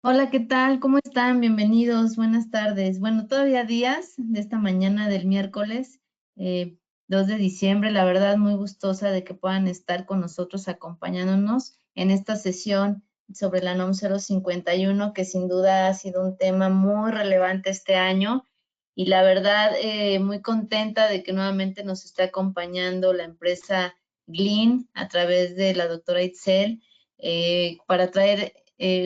Hola, ¿qué tal? ¿Cómo están? Bienvenidos, buenas tardes. Bueno, todavía días de esta mañana del miércoles, 2 de diciembre, la verdad muy gustosa de que puedan estar con nosotros acompañándonos en esta sesión sobre la NOM 051, que sin duda ha sido un tema muy relevante este año y la verdad muy contenta de que nuevamente nos esté acompañando la empresa Glyn a través de la doctora Itzel para traer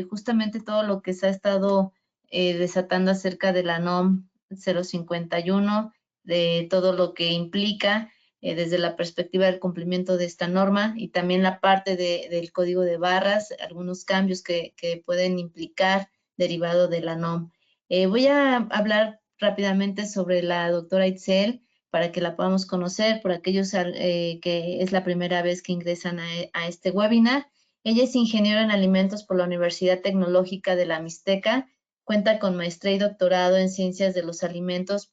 justamente todo lo que se ha estado desatando acerca de la NOM 051, de todo lo que implica desde la perspectiva del cumplimiento de esta norma y también la parte del código de barras, algunos cambios que pueden implicar derivado de la NOM. Voy a hablar rápidamente sobre la doctora Itzel para que la podamos conocer por aquellos que es la primera vez que ingresan a este webinar. Ella es ingeniera en alimentos por la Universidad Tecnológica de la Mixteca, cuenta con maestría y doctorado en ciencias de los alimentos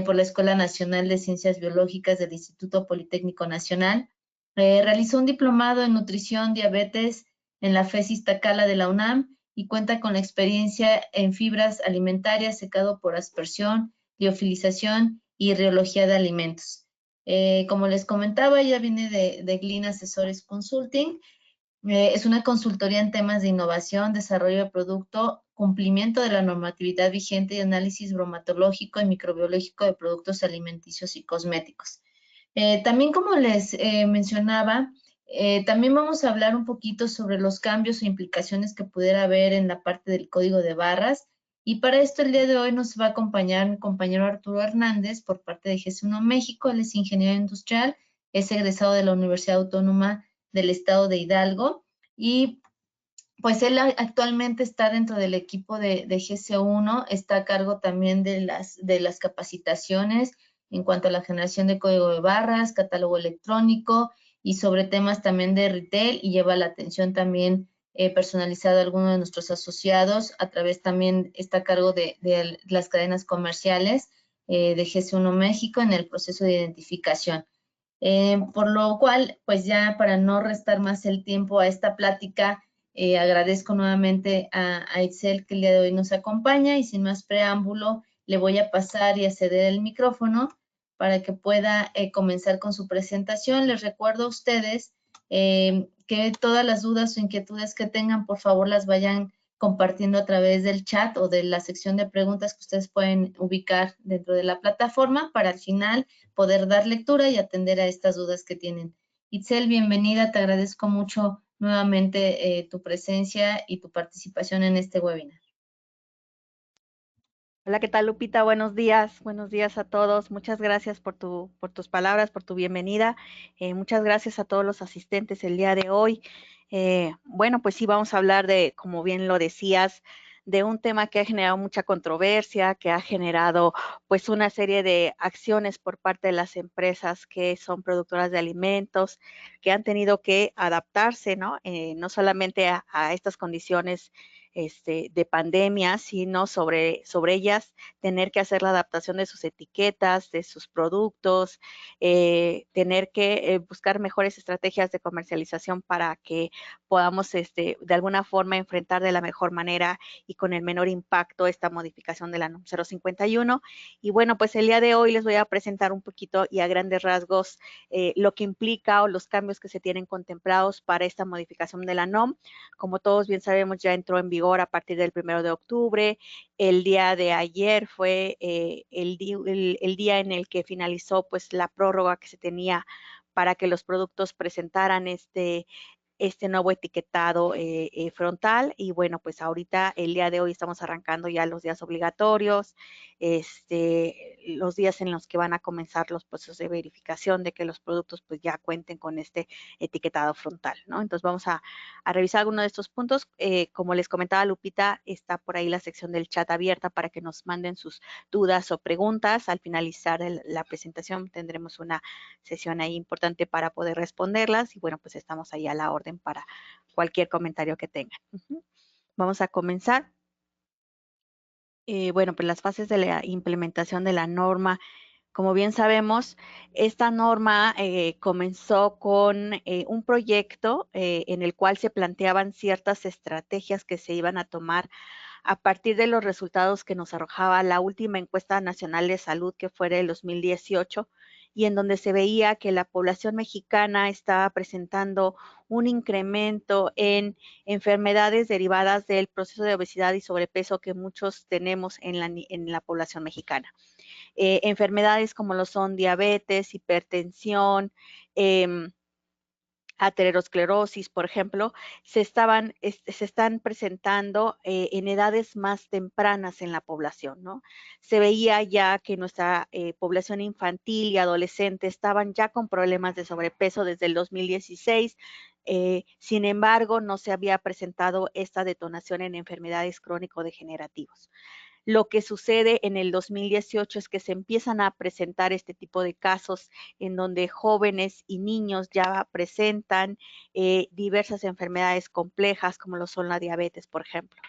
por la Escuela Nacional de Ciencias Biológicas del Instituto Politécnico Nacional. Realizó un diplomado en nutrición diabetes en la FES Iztacala de la UNAM y cuenta con la experiencia en fibras alimentarias, secado por aspersión, liofilización y riología de alimentos. Como les comentaba, ella viene de Glyn Asesores Consulting. Es una consultoría en temas de innovación, desarrollo de producto, cumplimiento de la normatividad vigente y análisis bromatológico y microbiológico de productos alimenticios y cosméticos. También como les mencionaba, también vamos a hablar un poquito sobre los cambios o implicaciones que pudiera haber en la parte del código de barras. Y para esto el día de hoy nos va a acompañar mi compañero Arturo Hernández por parte de GS1 México. Él es ingeniero industrial, es egresado de la Universidad Autónoma del Estado de Hidalgo y pues él actualmente está dentro del equipo de GC1, está a cargo también de las capacitaciones en cuanto a la generación de código de barras, catálogo electrónico y sobre temas también de retail y lleva la atención también personalizada a algunos de nuestros asociados. A través también está a cargo de las cadenas comerciales de GC1 México en el proceso de identificación. Por lo cual, pues ya para no restar más el tiempo a esta plática, agradezco nuevamente a Itzel que el día de hoy nos acompaña y sin más preámbulo, le voy a pasar y a ceder el micrófono para que pueda comenzar con su presentación. Les recuerdo a ustedes que todas las dudas o inquietudes que tengan, por favor, las vayan compartiendo a través del chat o de la sección de preguntas que ustedes pueden ubicar dentro de la plataforma para al final poder dar lectura y atender a estas dudas que tienen. Itzel, bienvenida, te agradezco mucho nuevamente tu presencia y tu participación en este webinar. Hola, ¿qué tal, Lupita? Buenos días a todos. Muchas gracias por tus palabras, por tu bienvenida. Muchas gracias a todos los asistentes el día de hoy. Bueno, pues sí, vamos a hablar de, como bien lo decías, de un tema que ha generado mucha controversia, que ha generado pues una serie de acciones por parte de las empresas que son productoras de alimentos, que han tenido que adaptarse, ¿no? No solamente a estas condiciones de pandemia, sino sobre ellas tener que hacer la adaptación de sus etiquetas, de sus productos, tener que buscar mejores estrategias de comercialización para que podamos de alguna forma enfrentar de la mejor manera y con el menor impacto esta modificación de la NOM 051. Y bueno, pues el día de hoy les voy a presentar un poquito y a grandes rasgos lo que implica o los cambios que se tienen contemplados para esta modificación de la NOM. Como todos bien sabemos, ya entró en vigor a partir del 1 de octubre. El día de ayer fue el día en el que finalizó pues la prórroga que se tenía para que los productos presentaran este nuevo etiquetado frontal. Y bueno, pues ahorita el día de hoy estamos arrancando ya los días obligatorios, los días en los que van a comenzar los procesos de verificación de que los productos pues ya cuenten con este etiquetado frontal, ¿no? Entonces vamos a revisar algunos de estos puntos. Como les comentaba Lupita, está por ahí la sección del chat abierta para que nos manden sus dudas o preguntas. Al finalizar la presentación tendremos una sesión ahí importante para poder responderlas y bueno, pues estamos ahí a la orden para cualquier comentario que tengan. Vamos a comenzar. Bueno, pues las fases de la implementación de la norma Como bien sabemos, esta norma comenzó con un proyecto en el cual se planteaban ciertas estrategias que se iban a tomar a partir de los resultados que nos arrojaba la última encuesta nacional de salud, que fue del 2018, y en donde se veía que la población mexicana estaba presentando un incremento en enfermedades derivadas del proceso de obesidad y sobrepeso que muchos tenemos en la población mexicana. Enfermedades como lo son diabetes, hipertensión, aterosclerosis, por ejemplo, se están presentando en edades más tempranas en la población, ¿no? Se veía ya que nuestra población infantil y adolescente estaban ya con problemas de sobrepeso desde el 2016. Sin embargo, no se había presentado esta detonación en enfermedades crónico-degenerativas. Lo que sucede en el 2018 es que se empiezan a presentar este tipo de casos en donde jóvenes y niños ya presentan diversas enfermedades complejas como lo son la diabetes, por ejemplo.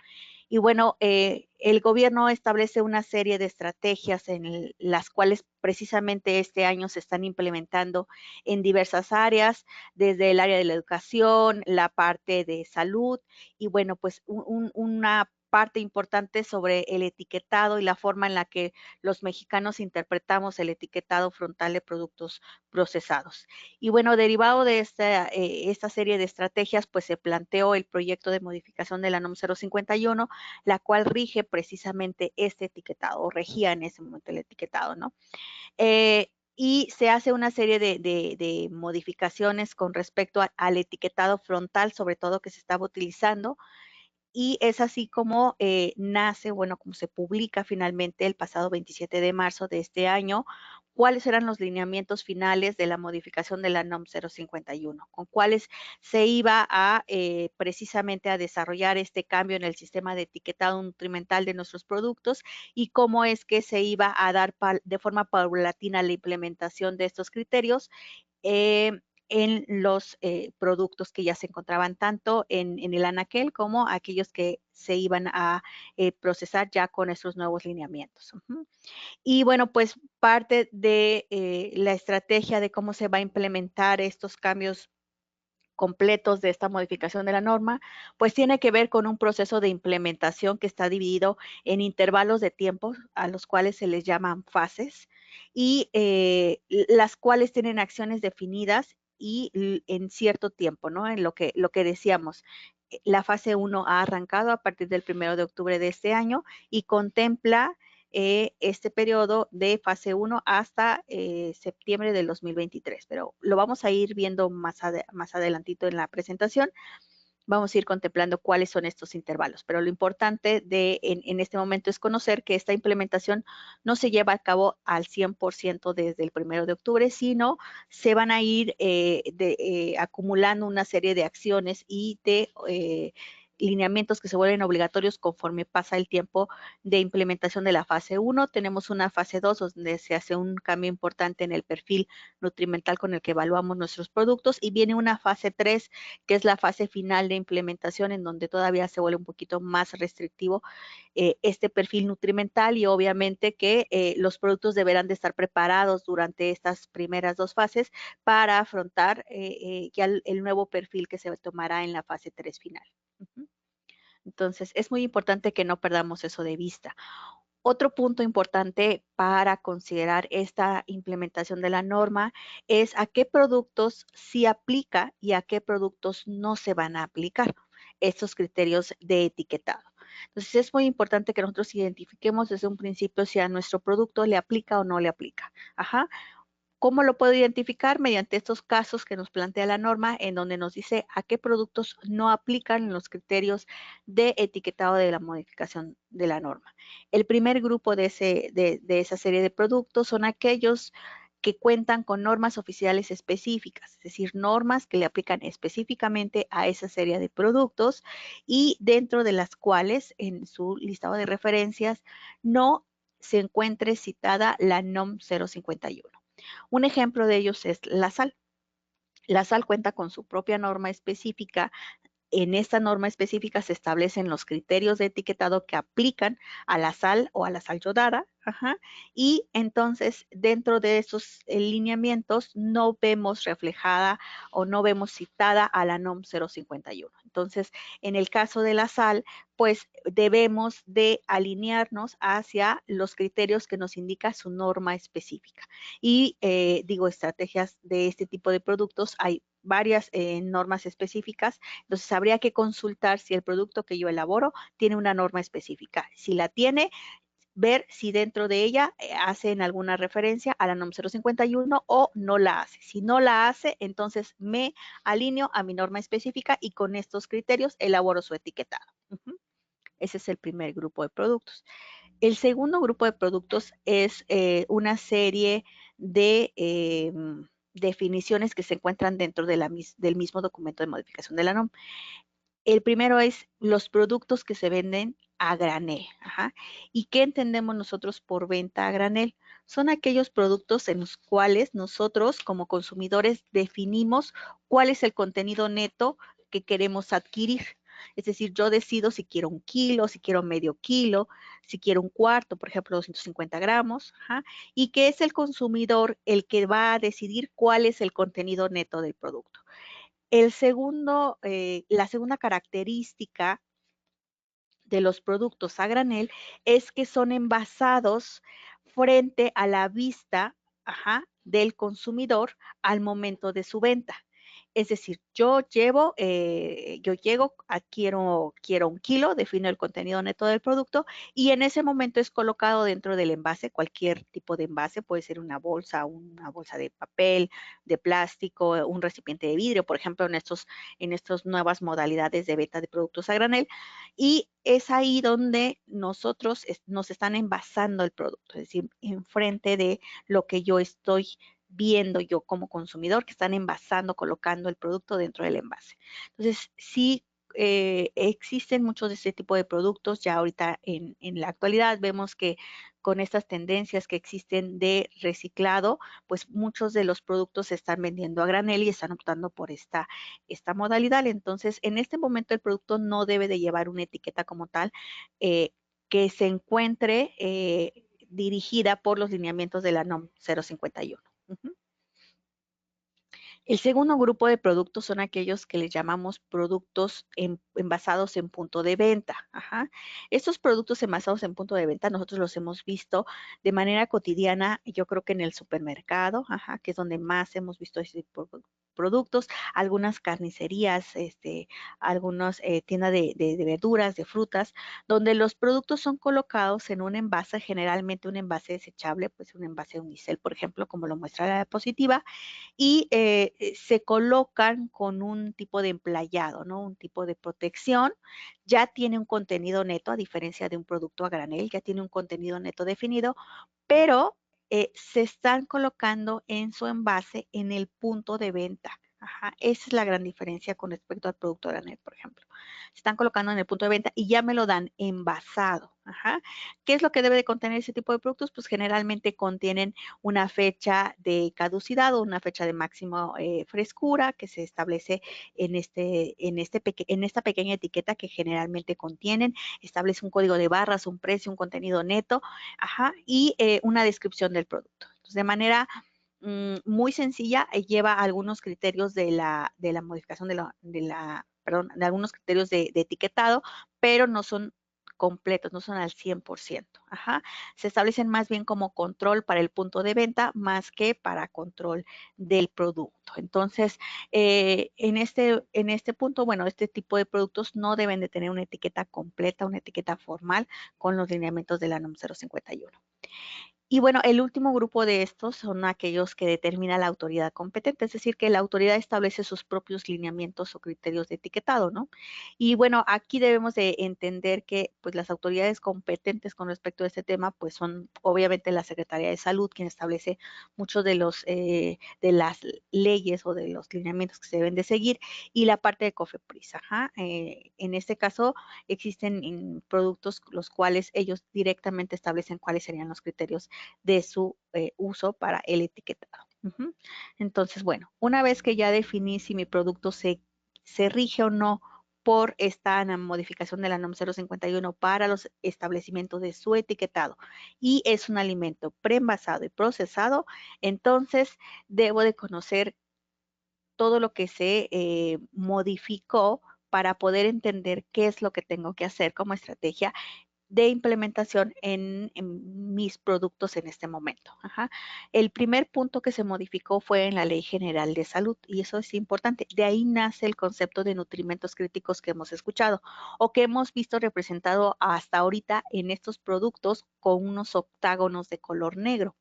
Y bueno, el gobierno establece una serie de estrategias en las cuales precisamente este año se están implementando en diversas áreas, desde el área de la educación, la parte de salud y bueno, pues una parte importante sobre el etiquetado y la forma en la que los mexicanos interpretamos el etiquetado frontal de productos procesados. Y bueno, derivado de esta serie de estrategias, pues se planteó el proyecto de modificación de la NOM 051, la cual rige precisamente este etiquetado, o regía en ese momento el etiquetado, ¿no? Y se hace una serie de modificaciones con respecto al etiquetado frontal, sobre todo que se estaba utilizando, y es así como nace, bueno, como se publica finalmente el pasado 27 de marzo de este año, cuáles eran los lineamientos finales de la modificación de la NOM 051, con cuáles se iba a precisamente a desarrollar este cambio en el sistema de etiquetado nutrimental de nuestros productos y cómo es que se iba a dar de forma paulatina la implementación de estos criterios eh, en los productos que ya se encontraban tanto en el anaquel como aquellos que se iban a procesar ya con estos nuevos lineamientos. Y bueno, pues parte de la estrategia de cómo se va a implementar estos cambios completos de esta modificación de la norma, pues tiene que ver con un proceso de implementación que está dividido en intervalos de tiempo, a los cuales se les llaman fases, y las cuales tienen acciones definidas y en cierto tiempo, ¿no? En lo que decíamos, la fase 1 ha arrancado a partir del 1 de octubre de este año y contempla este periodo de fase 1 hasta septiembre del 2023, pero lo vamos a ir viendo más adelantito en la presentación. Vamos a ir contemplando cuáles son estos intervalos, pero lo importante en este momento es conocer que esta implementación no se lleva a cabo al 100% desde el 1 de octubre, sino se van a ir acumulando una serie de acciones y de lineamientos que se vuelven obligatorios conforme pasa el tiempo de implementación de la fase 1. Tenemos una fase 2 donde se hace un cambio importante en el perfil nutrimental con el que evaluamos nuestros productos y viene una fase 3 que es la fase final de implementación en donde todavía se vuelve un poquito más restrictivo este perfil nutrimental y obviamente que los productos deberán de estar preparados durante estas primeras dos fases para afrontar ya el nuevo perfil que se tomará en la fase 3 final. Entonces, es muy importante que no perdamos eso de vista. Otro punto importante para considerar esta implementación de la norma es a qué productos sí aplica y a qué productos no se van a aplicar estos criterios de etiquetado. Entonces, es muy importante que nosotros identifiquemos desde un principio si a nuestro producto le aplica o no le aplica. Ajá. ¿Cómo lo puedo identificar? Mediante estos casos que nos plantea la norma, en donde nos dice a qué productos no aplican los criterios de etiquetado de la modificación de la norma. El primer grupo de esa serie de productos son aquellos que cuentan con normas oficiales específicas, es decir, normas que le aplican específicamente a esa serie de productos y dentro de las cuales en su listado de referencias no se encuentre citada la NOM 051. Un ejemplo de ellos es la sal. La sal cuenta con su propia norma específica en esta norma específica se establecen los criterios de etiquetado que aplican a la sal o a la sal yodada, ajá, y entonces dentro de esos lineamientos no vemos reflejada o no vemos citada a la NOM 051. Entonces, en el caso de la sal, pues debemos de alinearnos hacia los criterios que nos indica su norma específica. Y digo, estrategias de este tipo de productos, hay varias normas específicas, entonces habría que consultar si el producto que yo elaboro tiene una norma específica. Si la tiene, ver si dentro de ella hacen alguna referencia a la NOM 051 o no la hace. Si no la hace, entonces me alineo a mi norma específica y con estos criterios elaboro su etiquetado. Ese es el primer grupo de productos. El segundo grupo de productos es una serie de definiciones que se encuentran dentro de del mismo documento de modificación de la NOM. El primero es los productos que se venden a granel. Ajá. ¿Y qué entendemos nosotros por venta a granel? Son aquellos productos en los cuales nosotros como consumidores definimos cuál es el contenido neto que queremos adquirir. Es decir, yo decido si quiero 1 kilo, si quiero medio kilo, si quiero un cuarto, por ejemplo, 250 gramos, ajá, y que es el consumidor el que va a decidir cuál es el contenido neto del producto. La segunda característica de los productos a granel es que son envasados frente a la vista, ajá, del consumidor al momento de su venta. Es decir, yo llego, quiero 1 kilo, defino el contenido neto del producto y en ese momento es colocado dentro del envase, cualquier tipo de envase, puede ser una bolsa de papel, de plástico, un recipiente de vidrio, por ejemplo, en estas nuevas modalidades de venta de productos a granel. Y es ahí donde nos están envasando el producto, es decir, enfrente de lo que yo estoy viendo yo como consumidor, que están envasando, colocando el producto dentro del envase. Entonces, sí existen muchos de este tipo de productos. Ya ahorita en la actualidad vemos que con estas tendencias que existen de reciclado, pues muchos de los productos se están vendiendo a granel y están optando por esta modalidad. Entonces, en este momento el producto no debe de llevar una etiqueta como tal eh, que se encuentre dirigida por los lineamientos de la NOM 051. El segundo grupo de productos son aquellos que les llamamos productos envasados en punto de venta. Ajá. Estos productos envasados en punto de venta nosotros los hemos visto de manera cotidiana, yo creo que en el supermercado, ajá, que es donde más hemos visto este tipo de productos, algunas carnicerías, algunas tiendas de verduras, de frutas, donde los productos son colocados en un envase, generalmente un envase desechable, pues un envase unicel, por ejemplo, como lo muestra la diapositiva, y se colocan con un tipo de emplayado, ¿no? Un tipo de protección. Ya tiene un contenido neto, a diferencia de un producto a granel, ya tiene un contenido neto definido, pero se están colocando en su envase en el punto de venta. Ajá, esa es la gran diferencia con respecto al producto a granel, por ejemplo. Se están colocando en el punto de venta y ya me lo dan envasado. Ajá. ¿Qué es lo que debe de contener ese tipo de productos? Pues generalmente contienen una fecha de caducidad o una fecha de máximo frescura que se establece en esta pequeña etiqueta que generalmente contienen. Establece un código de barras, un precio, un contenido neto, ajá, y una descripción del producto. Entonces, de manera muy sencilla, lleva algunos criterios de la modificación perdón, de algunos criterios de etiquetado, pero no son completos, no son al 100%. Ajá. Se establecen más bien como control para el punto de venta más que para control del producto. Entonces, en este punto, bueno, este tipo de productos no deben de tener una etiqueta completa, una etiqueta formal con los lineamientos de la NOM 051. Y bueno, el último grupo de estos son aquellos que determina la autoridad competente, es decir, que la autoridad establece sus propios lineamientos o criterios de etiquetado, ¿no? Y bueno, aquí debemos de entender que pues las autoridades competentes con respecto a este tema pues son obviamente la Secretaría de Salud quien establece muchos de las leyes o de los lineamientos que se deben de seguir y la parte de COFEPRIS, ajá. En este caso existen productos los cuales ellos directamente establecen cuáles serían los criterios de su uso para el etiquetado. Entonces, bueno, una vez que ya definí si mi producto se rige o no por esta modificación de la NOM 051 para los establecimientos de su etiquetado y es un alimento preenvasado y procesado, entonces debo de conocer todo lo que se modificó para poder entender qué es lo que tengo que hacer como estrategia de implementación en mis productos en este momento. Ajá. El primer punto que se modificó fue en la Ley General de Salud y eso es importante. De ahí nace el concepto de nutrimentos críticos que hemos escuchado o que hemos visto representado hasta ahorita en estos productos con unos octágonos de color negro.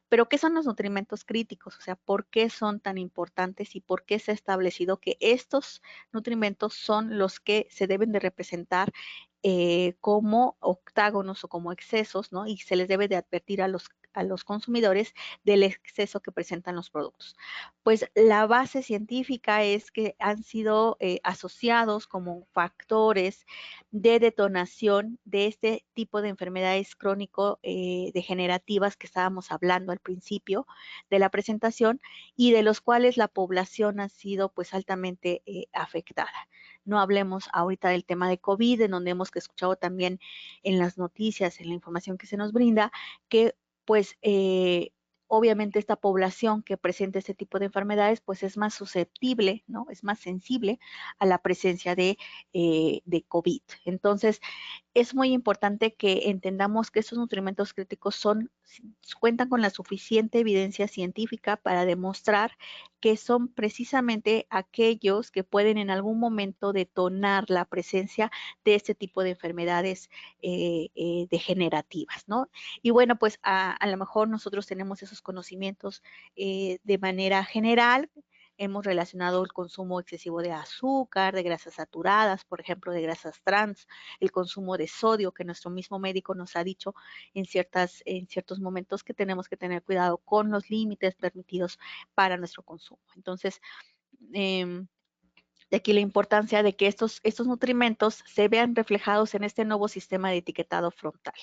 Pero, ¿qué son los nutrimentos críticos? O sea, ¿por qué son tan importantes y por qué se ha establecido que estos nutrimentos son los que se deben de representar como octágonos o como excesos, ¿no? Y se les debe de advertir a los consumidores del exceso que presentan los productos. Pues la base científica es que han sido asociados como factores de detonación de este tipo de enfermedades crónico-degenerativas que estábamos hablando al principio de la presentación y de los cuales la población ha sido pues altamente afectada. No hablemos ahorita del tema de COVID, en donde hemos escuchado también en las noticias, en la información que se nos brinda, que pues obviamente esta población que presenta este tipo de enfermedades pues es más susceptible, ¿no? Es más sensible a la presencia de COVID. Entonces, es muy importante que entendamos que estos nutrimentos críticos cuentan con la suficiente evidencia científica para demostrar que son precisamente aquellos que pueden en algún momento detonar la presencia de este tipo de enfermedades degenerativas, ¿no? Y bueno, pues a lo mejor nosotros tenemos esos conocimientos de manera general. Hemos relacionado el consumo excesivo de azúcar, de grasas saturadas, por ejemplo, de grasas trans, el consumo de sodio, que nuestro mismo médico nos ha dicho en ciertos momentos que tenemos que tener cuidado con los límites permitidos para nuestro consumo. Entonces, de aquí la importancia de que estos nutrimentos se vean reflejados en este nuevo sistema de etiquetado frontal.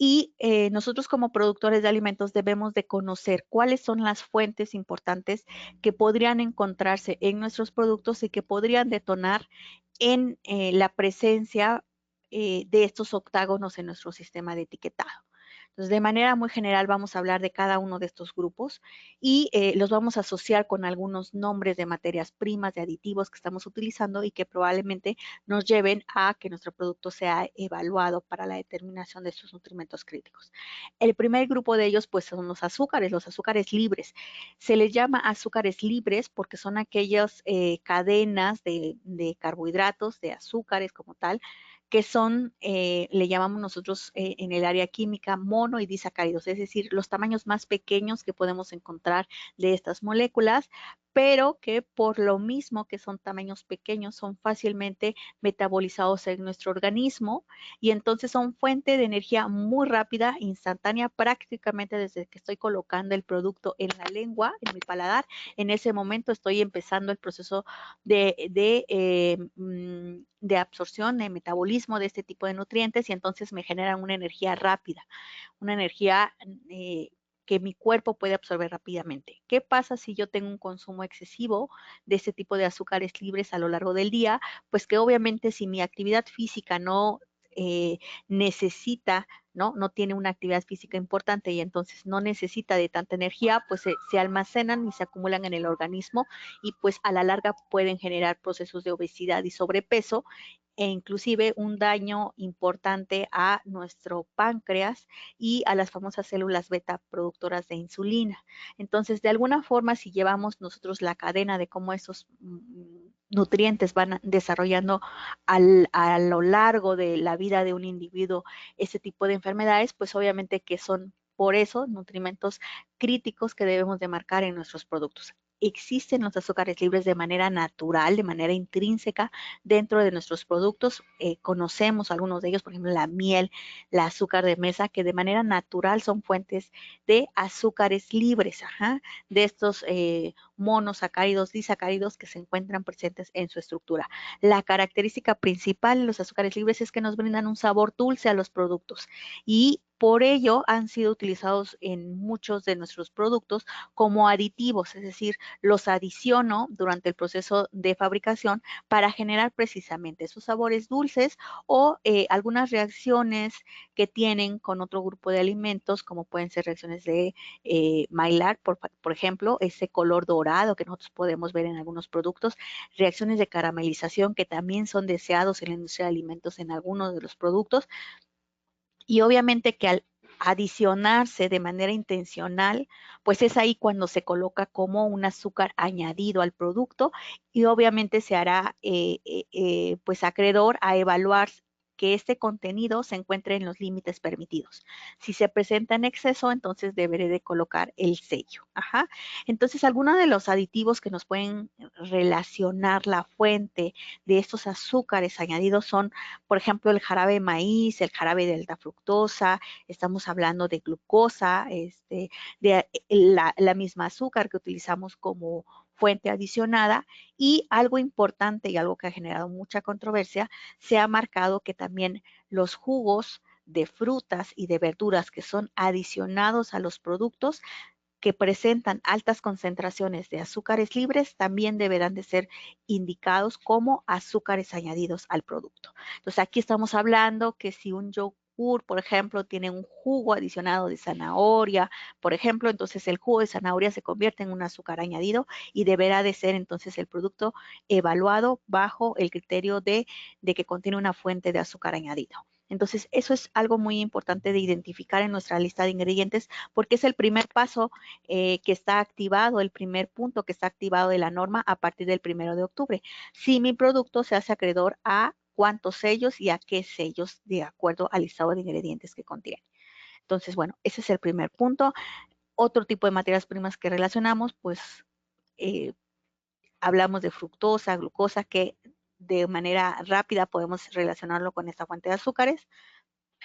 Y nosotros como productores de alimentos debemos de conocer cuáles son las fuentes importantes que podrían encontrarse en nuestros productos y que podrían detonar en la presencia de estos octágonos en nuestro sistema de etiquetado. Entonces, de manera muy general vamos a hablar de cada uno de estos grupos y los vamos a asociar con algunos nombres de materias primas, de aditivos que estamos utilizando y que probablemente nos lleven a que nuestro producto sea evaluado para la determinación de estos nutrimentos críticos. El primer grupo de ellos pues son los azúcares libres. Se les llama azúcares libres porque son aquellas cadenas de carbohidratos, de azúcares como tal, que son, le llamamos nosotros en el área química mono y disacáridos, es decir, los tamaños más pequeños que podemos encontrar de estas moléculas, pero que por lo mismo que son tamaños pequeños, son fácilmente metabolizados en nuestro organismo y entonces son fuente de energía muy rápida, instantánea, prácticamente desde que estoy colocando el producto en la lengua, en mi paladar, en ese momento estoy empezando el proceso de absorción, de metabolismo de este tipo de nutrientes y entonces me generan una energía rápida, una energía que mi cuerpo puede absorber rápidamente. ¿Qué pasa si yo tengo un consumo excesivo de este tipo de azúcares libres a lo largo del día? Pues que obviamente si mi actividad física no necesita, ¿no? Tiene una actividad física importante y entonces no necesita de tanta energía, pues se almacenan y se acumulan en el organismo y pues a la larga pueden generar procesos de obesidad y sobrepeso e inclusive un daño importante a nuestro páncreas y a las famosas células beta productoras de insulina. Entonces, de alguna forma, si llevamos nosotros la cadena de cómo esos nutrientes van desarrollando a lo largo de la vida de un individuo ese tipo de enfermedades, pues obviamente que son por eso nutrimentos críticos que debemos de marcar en nuestros productos. Existen los azúcares libres de manera natural, de manera intrínseca dentro de nuestros productos. Conocemos algunos de ellos, por ejemplo, la miel, la azúcar de mesa, que de manera natural son fuentes de azúcares libres, ajá, de estos monosacáridos, disacáridos que se encuentran presentes en su estructura. La característica principal de los azúcares libres es que nos brindan un sabor dulce a los productos y por ello han sido utilizados en muchos de nuestros productos como aditivos, es decir, los adiciono durante el proceso de fabricación para generar precisamente esos sabores dulces o algunas reacciones que tienen con otro grupo de alimentos, como pueden ser reacciones de Maillard, por ejemplo, ese color dorado que nosotros podemos ver en algunos productos, reacciones de caramelización que también son deseados en la industria de alimentos en algunos de los productos, y obviamente que al adicionarse de manera intencional, pues es ahí cuando se coloca como un azúcar añadido al producto y obviamente se hará pues acreedor a evaluar que este contenido se encuentre en los límites permitidos. Si se presenta en exceso, entonces deberé de colocar el sello. Ajá. Entonces, algunos de los aditivos que nos pueden relacionar la fuente de estos azúcares añadidos son, por ejemplo, el jarabe de maíz, el jarabe de alta fructosa, estamos hablando de glucosa, de la misma azúcar que utilizamos como fuente adicionada, y algo importante y algo que ha generado mucha controversia, se ha marcado que también los jugos de frutas y de verduras que son adicionados a los productos que presentan altas concentraciones de azúcares libres también deberán de ser indicados como azúcares añadidos al producto. Entonces aquí estamos hablando que si un yogur, por ejemplo, tiene un jugo adicionado de zanahoria, por ejemplo, entonces el jugo de zanahoria se convierte en un azúcar añadido y deberá de ser entonces el producto evaluado bajo el criterio de que contiene una fuente de azúcar añadido. Entonces, eso es algo muy importante de identificar en nuestra lista de ingredientes porque es el primer paso que está activado, el primer punto que está activado de la norma a partir del 1 de octubre. Si mi producto se hace acreedor a cuántos sellos y a qué sellos de acuerdo al listado de ingredientes que contiene. Entonces, bueno, ese es el primer punto. Otro tipo de materias primas que relacionamos, pues eh, hablamos de fructosa, glucosa, que de manera rápida podemos relacionarlo con esta fuente de azúcares,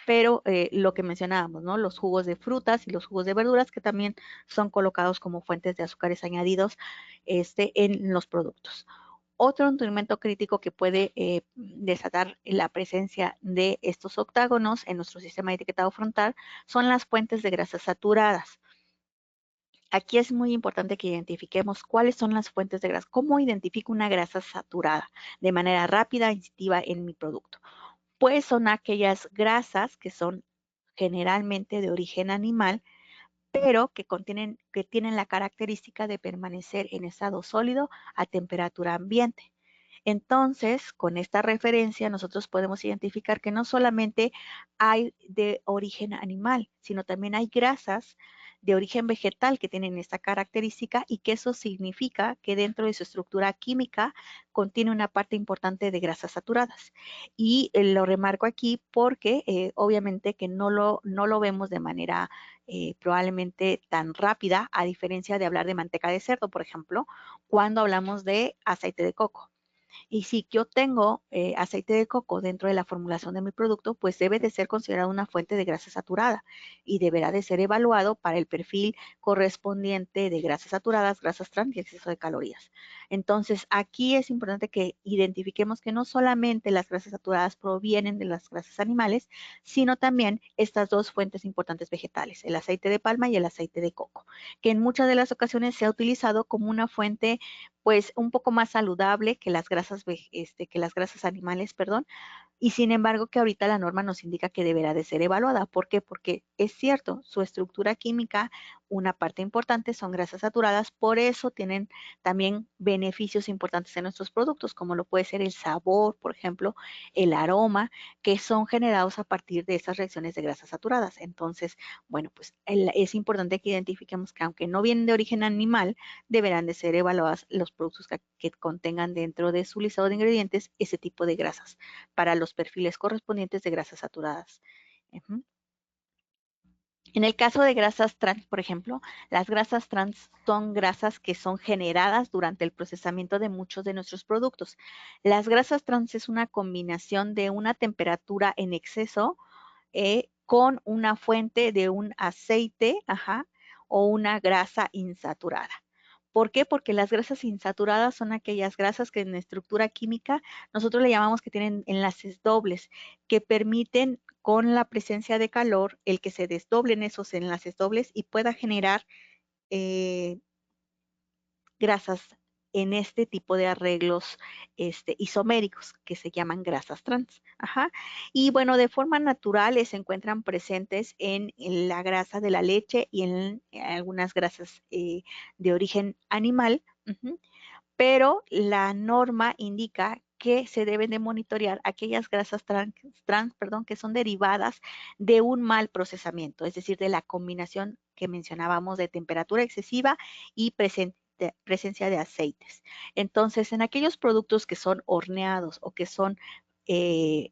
pero lo que mencionábamos, ¿no? Los jugos de frutas y los jugos de verduras que también son colocados como fuentes de azúcares añadidos en los productos. Otro nutrimento crítico que puede desatar la presencia de estos octágonos en nuestro sistema de etiquetado frontal son las fuentes de grasas saturadas. Aquí es muy importante que identifiquemos cuáles son las fuentes de grasa, cómo identifico una grasa saturada de manera rápida e instintiva en mi producto. Pues son aquellas grasas que son generalmente de origen animal, pero que tienen la característica de permanecer en estado sólido a temperatura ambiente. Entonces, con esta referencia, nosotros podemos identificar que no solamente hay de origen animal, sino también hay grasas de origen vegetal que tienen esta característica y que eso significa que dentro de su estructura química contiene una parte importante de grasas saturadas. Y lo remarco aquí porque obviamente que no lo vemos de manera probablemente tan rápida, a diferencia de hablar de manteca de cerdo, por ejemplo, cuando hablamos de aceite de coco. Y si yo tengo aceite de coco dentro de la formulación de mi producto, pues debe de ser considerado una fuente de grasa saturada y deberá de ser evaluado para el perfil correspondiente de grasas saturadas, grasas trans y exceso de calorías. Entonces, aquí es importante que identifiquemos que no solamente las grasas saturadas provienen de las grasas animales, sino también estas dos fuentes importantes vegetales, el aceite de palma y el aceite de coco, que en muchas de las ocasiones se ha utilizado como una fuente pues un poco más saludable que las grasas animales, perdón, y sin embargo que ahorita la norma nos indica que deberá de ser evaluada. ¿Por qué? Porque es cierto, su estructura química, una parte importante son grasas saturadas, por eso tienen también beneficios importantes en nuestros productos, como lo puede ser el sabor, por ejemplo, el aroma, que son generados a partir de esas reacciones de grasas saturadas. Entonces, bueno, pues es importante que identifiquemos que aunque no vienen de origen animal, deberán de ser evaluados los productos que contengan dentro de su listado de ingredientes ese tipo de grasas para los perfiles correspondientes de grasas saturadas. En el caso de grasas trans, por ejemplo, las grasas trans son grasas que son generadas durante el procesamiento de muchos de nuestros productos. Las grasas trans es una combinación de una temperatura en exceso con una fuente de un aceite, o una grasa insaturada. ¿Por qué? Porque las grasas insaturadas son aquellas grasas que en estructura química nosotros le llamamos que tienen enlaces dobles, que permiten con la presencia de calor el que se desdoblen esos enlaces dobles y pueda generar eh, grasas en este tipo de arreglos isoméricos que se llaman grasas trans. Ajá. Y bueno, de forma natural se encuentran presentes en la grasa de la leche y en algunas grasas de origen animal. Ujú. Pero la norma indica que se deben de monitorear aquellas grasas trans, que son derivadas de un mal procesamiento, es decir, de la combinación que mencionábamos de temperatura excesiva y presencia de aceites. Entonces, en aquellos productos que son horneados o que son eh,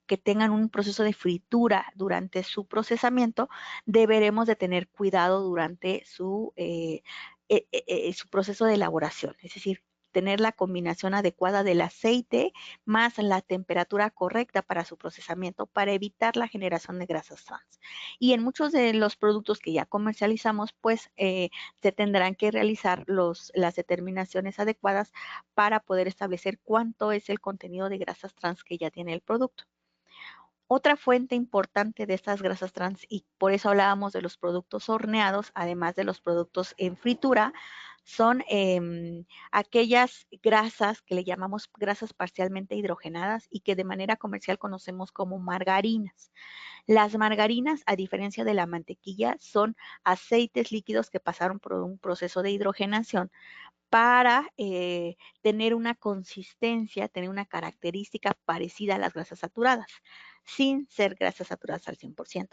que tengan un proceso de fritura durante su procesamiento, deberemos de tener cuidado durante su proceso de elaboración, es decir, tener la combinación adecuada del aceite más la temperatura correcta para su procesamiento para evitar la generación de grasas trans. Y en muchos de los productos que ya comercializamos, pues se tendrán que realizar las determinaciones adecuadas para poder establecer cuánto es el contenido de grasas trans que ya tiene el producto. Otra fuente importante de estas grasas trans, y por eso hablábamos de los productos horneados, además de los productos en fritura, son aquellas grasas que le llamamos grasas parcialmente hidrogenadas y que de manera comercial conocemos como margarinas. Las margarinas, a diferencia de la mantequilla, son aceites líquidos que pasaron por un proceso de hidrogenación para tener una consistencia, tener una característica parecida a las grasas saturadas, sin ser grasas saturadas al 100%.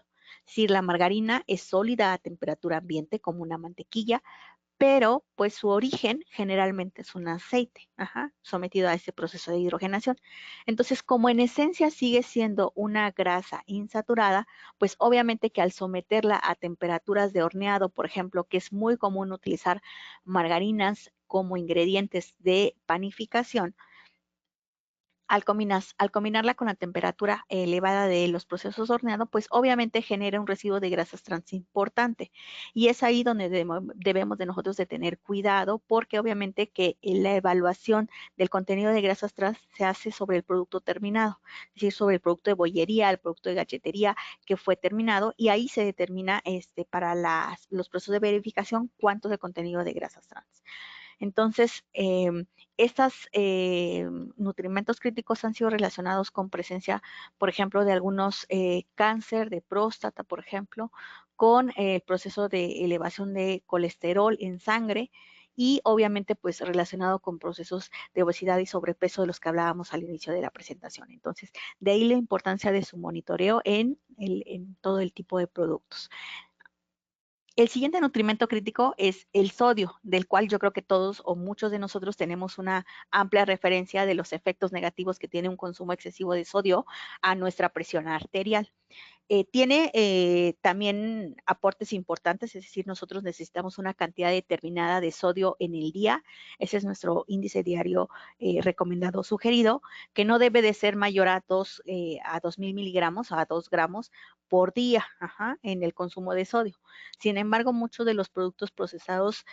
Si la margarina es sólida a temperatura ambiente como una mantequilla, pero pues su origen generalmente es un aceite, sometido a ese proceso de hidrogenación. Entonces, como en esencia sigue siendo una grasa insaturada, pues obviamente que al someterla a temperaturas de horneado, por ejemplo, que es muy común utilizar margarinas como ingredientes de panificación, al combinarla con la temperatura elevada de los procesos de horneado, pues obviamente genera un residuo de grasas trans importante. Y es ahí donde debemos de nosotros de tener cuidado, porque obviamente que la evaluación del contenido de grasas trans se hace sobre el producto terminado, es decir, sobre el producto de bollería, el producto de galletería que fue terminado, y ahí se determina para los procesos de verificación cuánto de contenido de grasas trans. Entonces, estos nutrimentos críticos han sido relacionados con presencia, por ejemplo, de algunos cáncer de próstata, por ejemplo, con el proceso de elevación de colesterol en sangre y obviamente pues relacionado con procesos de obesidad y sobrepeso de los que hablábamos al inicio de la presentación. Entonces, de ahí la importancia de su monitoreo en todo el tipo de productos. El siguiente nutrimento crítico es el sodio, del cual yo creo que todos o muchos de nosotros tenemos una amplia referencia de los efectos negativos que tiene un consumo excesivo de sodio a nuestra presión arterial. Tiene también aportes importantes, es decir, nosotros necesitamos una cantidad determinada de sodio en el día. Ese es nuestro índice diario recomendado sugerido, que no debe de ser mayor a 2.000 miligramos, a 2 gramos por día en el consumo de sodio. Sin embargo, muchos de los productos procesados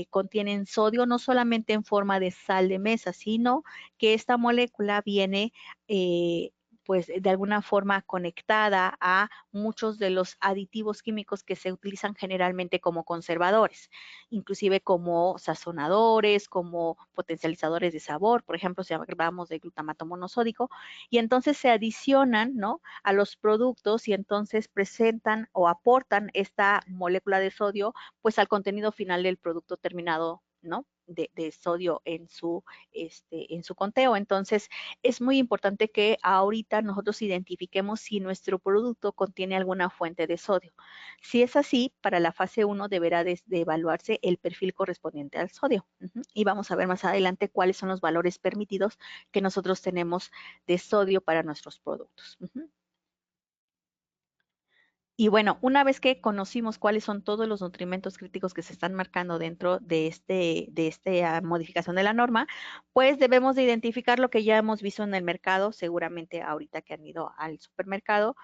contienen sodio no solamente en forma de sal de mesa, sino que esta molécula viene pues de alguna forma conectada a muchos de los aditivos químicos que se utilizan generalmente como conservadores, inclusive como sazonadores, como potencializadores de sabor, por ejemplo, si hablamos de glutamato monosódico, y entonces se adicionan, ¿no?, a los productos y entonces presentan o aportan esta molécula de sodio, pues al contenido final del producto terminado, ¿no?, de sodio en su conteo. Entonces, es muy importante que ahorita nosotros identifiquemos si nuestro producto contiene alguna fuente de sodio. Si es así, para la fase 1 deberá de evaluarse el perfil correspondiente al sodio. Y vamos a ver más adelante cuáles son los valores permitidos que nosotros tenemos de sodio para nuestros productos. Y bueno, una vez que conocimos cuáles son todos los nutrimentos críticos que se están marcando dentro de esta modificación de la norma, pues debemos de identificar lo que ya hemos visto en el mercado, seguramente ahorita que han ido al supermercado,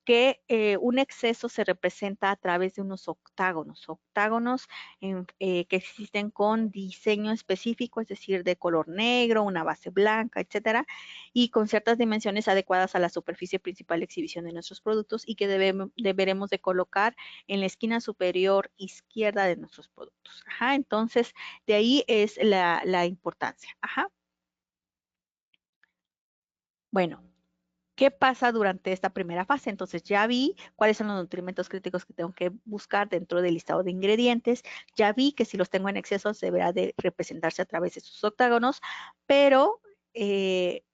que un exceso se representa a través de unos octágonos que existen con diseño específico, es decir, de color negro, una base blanca, etcétera, y con ciertas dimensiones adecuadas a la superficie principal de exhibición de nuestros productos y que deberemos de colocar en la esquina superior izquierda de nuestros productos. Ajá, entonces, de ahí es la importancia. Ajá. Bueno, ¿qué pasa durante esta primera fase? Entonces ya vi cuáles son los nutrimentos críticos que tengo que buscar dentro del listado de ingredientes. Ya vi que si los tengo en exceso deberá de representarse a través de sus octágonos, pero ¿qué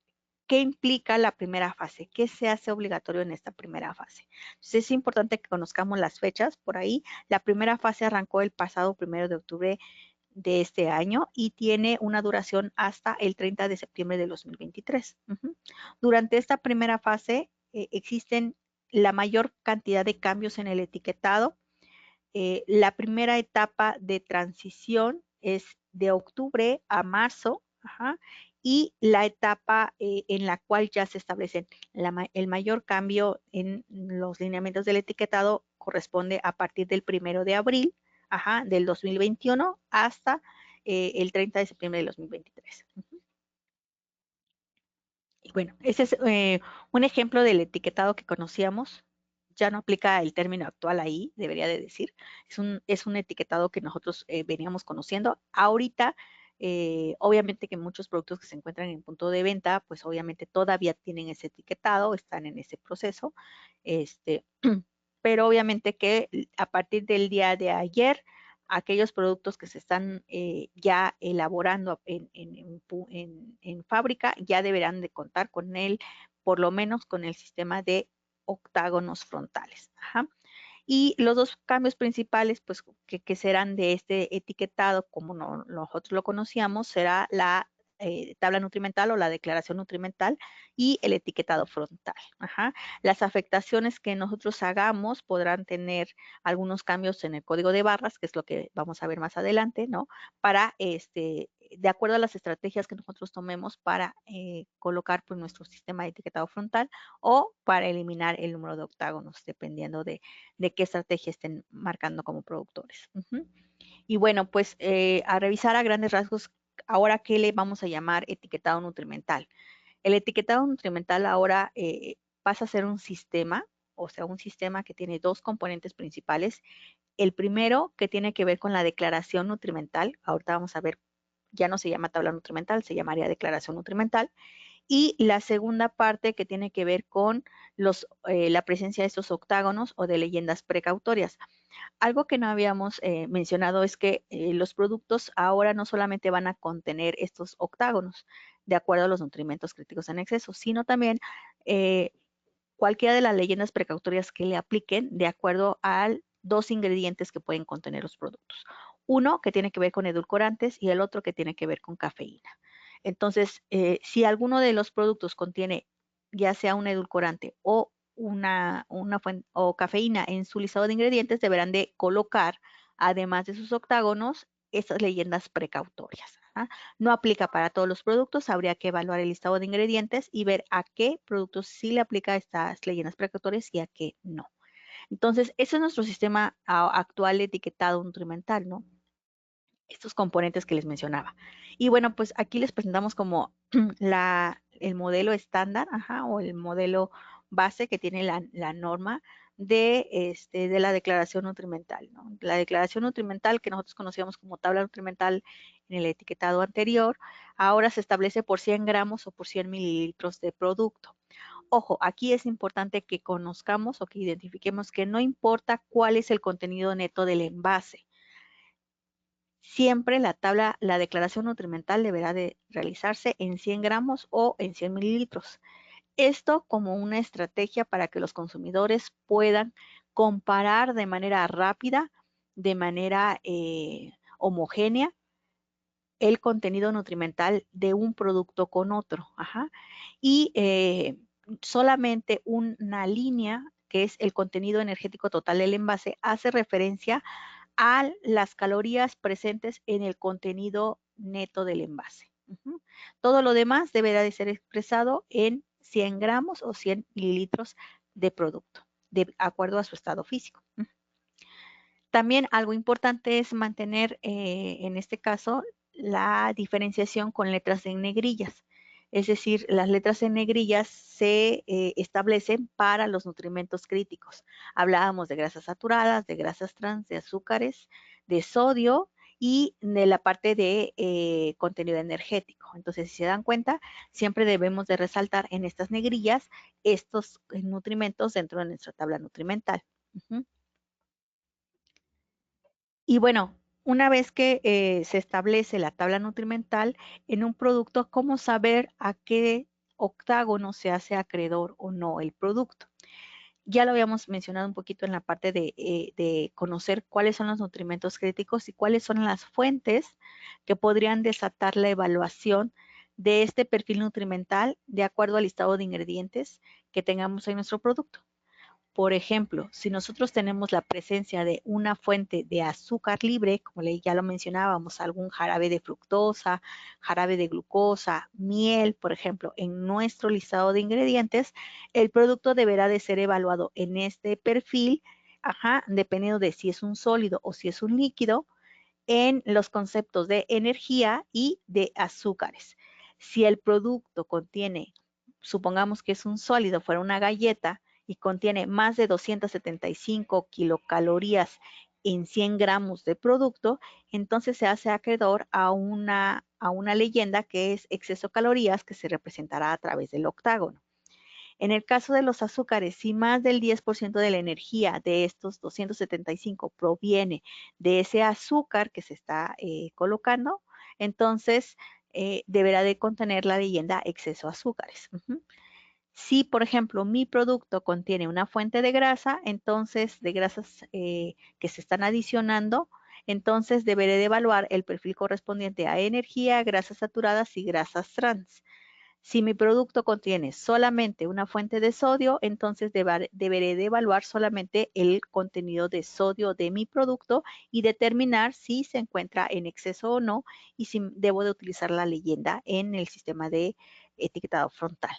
implica la primera fase? ¿Qué se hace obligatorio en esta primera fase? Entonces es importante que conozcamos las fechas por ahí. La primera fase arrancó el pasado 1 de octubre de este año y tiene una duración hasta el 30 de septiembre de 2023. Durante esta primera fase existen la mayor cantidad de cambios en el etiquetado. La primera etapa de transición es de octubre a marzo, ajá, y la etapa en la cual ya se establece el mayor cambio en los lineamientos del etiquetado corresponde a partir del 1 de abril, ajá, del 2021 hasta el 30 de septiembre del 2023. Y bueno, ese es un ejemplo del etiquetado que conocíamos. Ya no aplica el término actual ahí, debería de decir. Es un etiquetado que nosotros veníamos conociendo. Ahorita, obviamente que muchos productos que se encuentran en punto de venta, pues obviamente todavía tienen ese etiquetado, están en ese proceso. Este, pero obviamente que a partir del día de ayer, aquellos productos que se están ya elaborando en fábrica ya deberán de contar con él, por lo menos con el sistema de octágonos frontales. Ajá. Y los dos cambios principales, pues, que serán de este etiquetado, como nosotros lo conocíamos, será la tabla nutrimental o la declaración nutrimental y el etiquetado frontal. Ajá. Las afectaciones que nosotros hagamos podrán tener algunos cambios en el código de barras, que es lo que vamos a ver más adelante, ¿no? Para, de acuerdo a las estrategias que nosotros tomemos para colocar pues, nuestro sistema de etiquetado frontal o para eliminar el número de octágonos, dependiendo de qué estrategia estén marcando como productores. Y bueno, pues a revisar a grandes rasgos, ahora qué le vamos a llamar etiquetado nutrimental. El etiquetado nutrimental ahora pasa a ser un sistema, o sea, un sistema que tiene dos componentes principales. El primero, que tiene que ver con la declaración nutrimental. Ahorita vamos a ver, ya no se llama tabla nutrimental, se llamaría declaración nutrimental. Y la segunda parte que tiene que ver con la presencia de estos octágonos o de leyendas precautorias. Algo que no habíamos mencionado es que los productos ahora no solamente van a contener estos octágonos de acuerdo a los nutrimentos críticos en exceso, sino también eh, cualquiera de las leyendas precautorias que le apliquen de acuerdo a dos ingredientes que pueden contener los productos. Uno que tiene que ver con edulcorantes y el otro que tiene que ver con cafeína. Entonces, si alguno de los productos contiene ya sea un edulcorante o o cafeína en su listado de ingredientes, deberán de colocar, además de sus octágonos, estas leyendas precautorias. ¿Ah? No aplica para todos los productos, habría que evaluar el listado de ingredientes y ver a qué productos sí le aplica estas leyendas precautorias y a qué no. Entonces, ese es nuestro sistema actual etiquetado nutrimental, ¿no? Estos componentes que les mencionaba. Y bueno, pues aquí les presentamos como el modelo estándar, ajá, o el modelo base que tiene la norma de la declaración nutrimental, ¿no? La declaración nutrimental que nosotros conocíamos como tabla nutrimental en el etiquetado anterior, ahora se establece por 100 gramos o por 100 mililitros de producto. Ojo, aquí es importante que conozcamos o que identifiquemos que no importa cuál es el contenido neto del envase. Siempre la declaración nutrimental deberá de realizarse en 100 gramos o en 100 mililitros. Esto como una estrategia para que los consumidores puedan comparar de manera rápida, de manera homogénea, el contenido nutrimental de un producto con otro. Ajá. Y solamente una línea, que es el contenido energético total del envase, hace referencia a las calorías presentes en el contenido neto del envase. Todo lo demás deberá de ser expresado en 100 gramos o 100 mililitros de producto. de acuerdo a su estado físico. También algo importante es mantener, en este caso, la diferenciación con letras en negrillas. Es decir, las letras en negrillas se establecen para los nutrimentos críticos. Hablábamos de grasas saturadas, de grasas trans, de azúcares, de sodio y de la parte de contenido energético. Entonces, si se dan cuenta, siempre debemos de resaltar en estas negrillas estos nutrimentos dentro de nuestra tabla nutrimental. Y bueno, una vez que se establece la tabla nutrimental en un producto, ¿cómo saber a qué octágono se hace acreedor o no el producto? Ya lo habíamos mencionado un poquito en la parte de conocer cuáles son los nutrimentos críticos y cuáles son las fuentes que podrían desatar la evaluación de este perfil nutrimental de acuerdo al listado de ingredientes que tengamos en nuestro producto. Por ejemplo, si nosotros tenemos la presencia de una fuente de azúcar libre, como ya lo mencionábamos, algún jarabe de fructosa, jarabe de glucosa, miel, por ejemplo, en nuestro listado de ingredientes, el producto deberá de ser evaluado en este perfil, dependiendo de si es un sólido o si es un líquido, en los conceptos de energía y de azúcares. Si el producto contiene, supongamos que es un sólido, fuera una galleta, y contiene más de 275 kilocalorías en 100 gramos de producto, entonces se hace acreedor a una leyenda que es exceso de calorías que se representará a través del octágono. En el caso de los azúcares, si más del 10% de la energía de estos 275 proviene de ese azúcar que se está colocando, entonces deberá de contener la leyenda exceso de azúcares. Si, por ejemplo, mi producto contiene una fuente de grasa, entonces de grasas que se están adicionando, entonces deberé de evaluar el perfil correspondiente a energía, grasas saturadas y grasas trans. Si mi producto contiene solamente una fuente de sodio, entonces deberé de evaluar solamente el contenido de sodio de mi producto y determinar si se encuentra en exceso o no y si debo de utilizar la leyenda en el sistema de etiquetado frontal.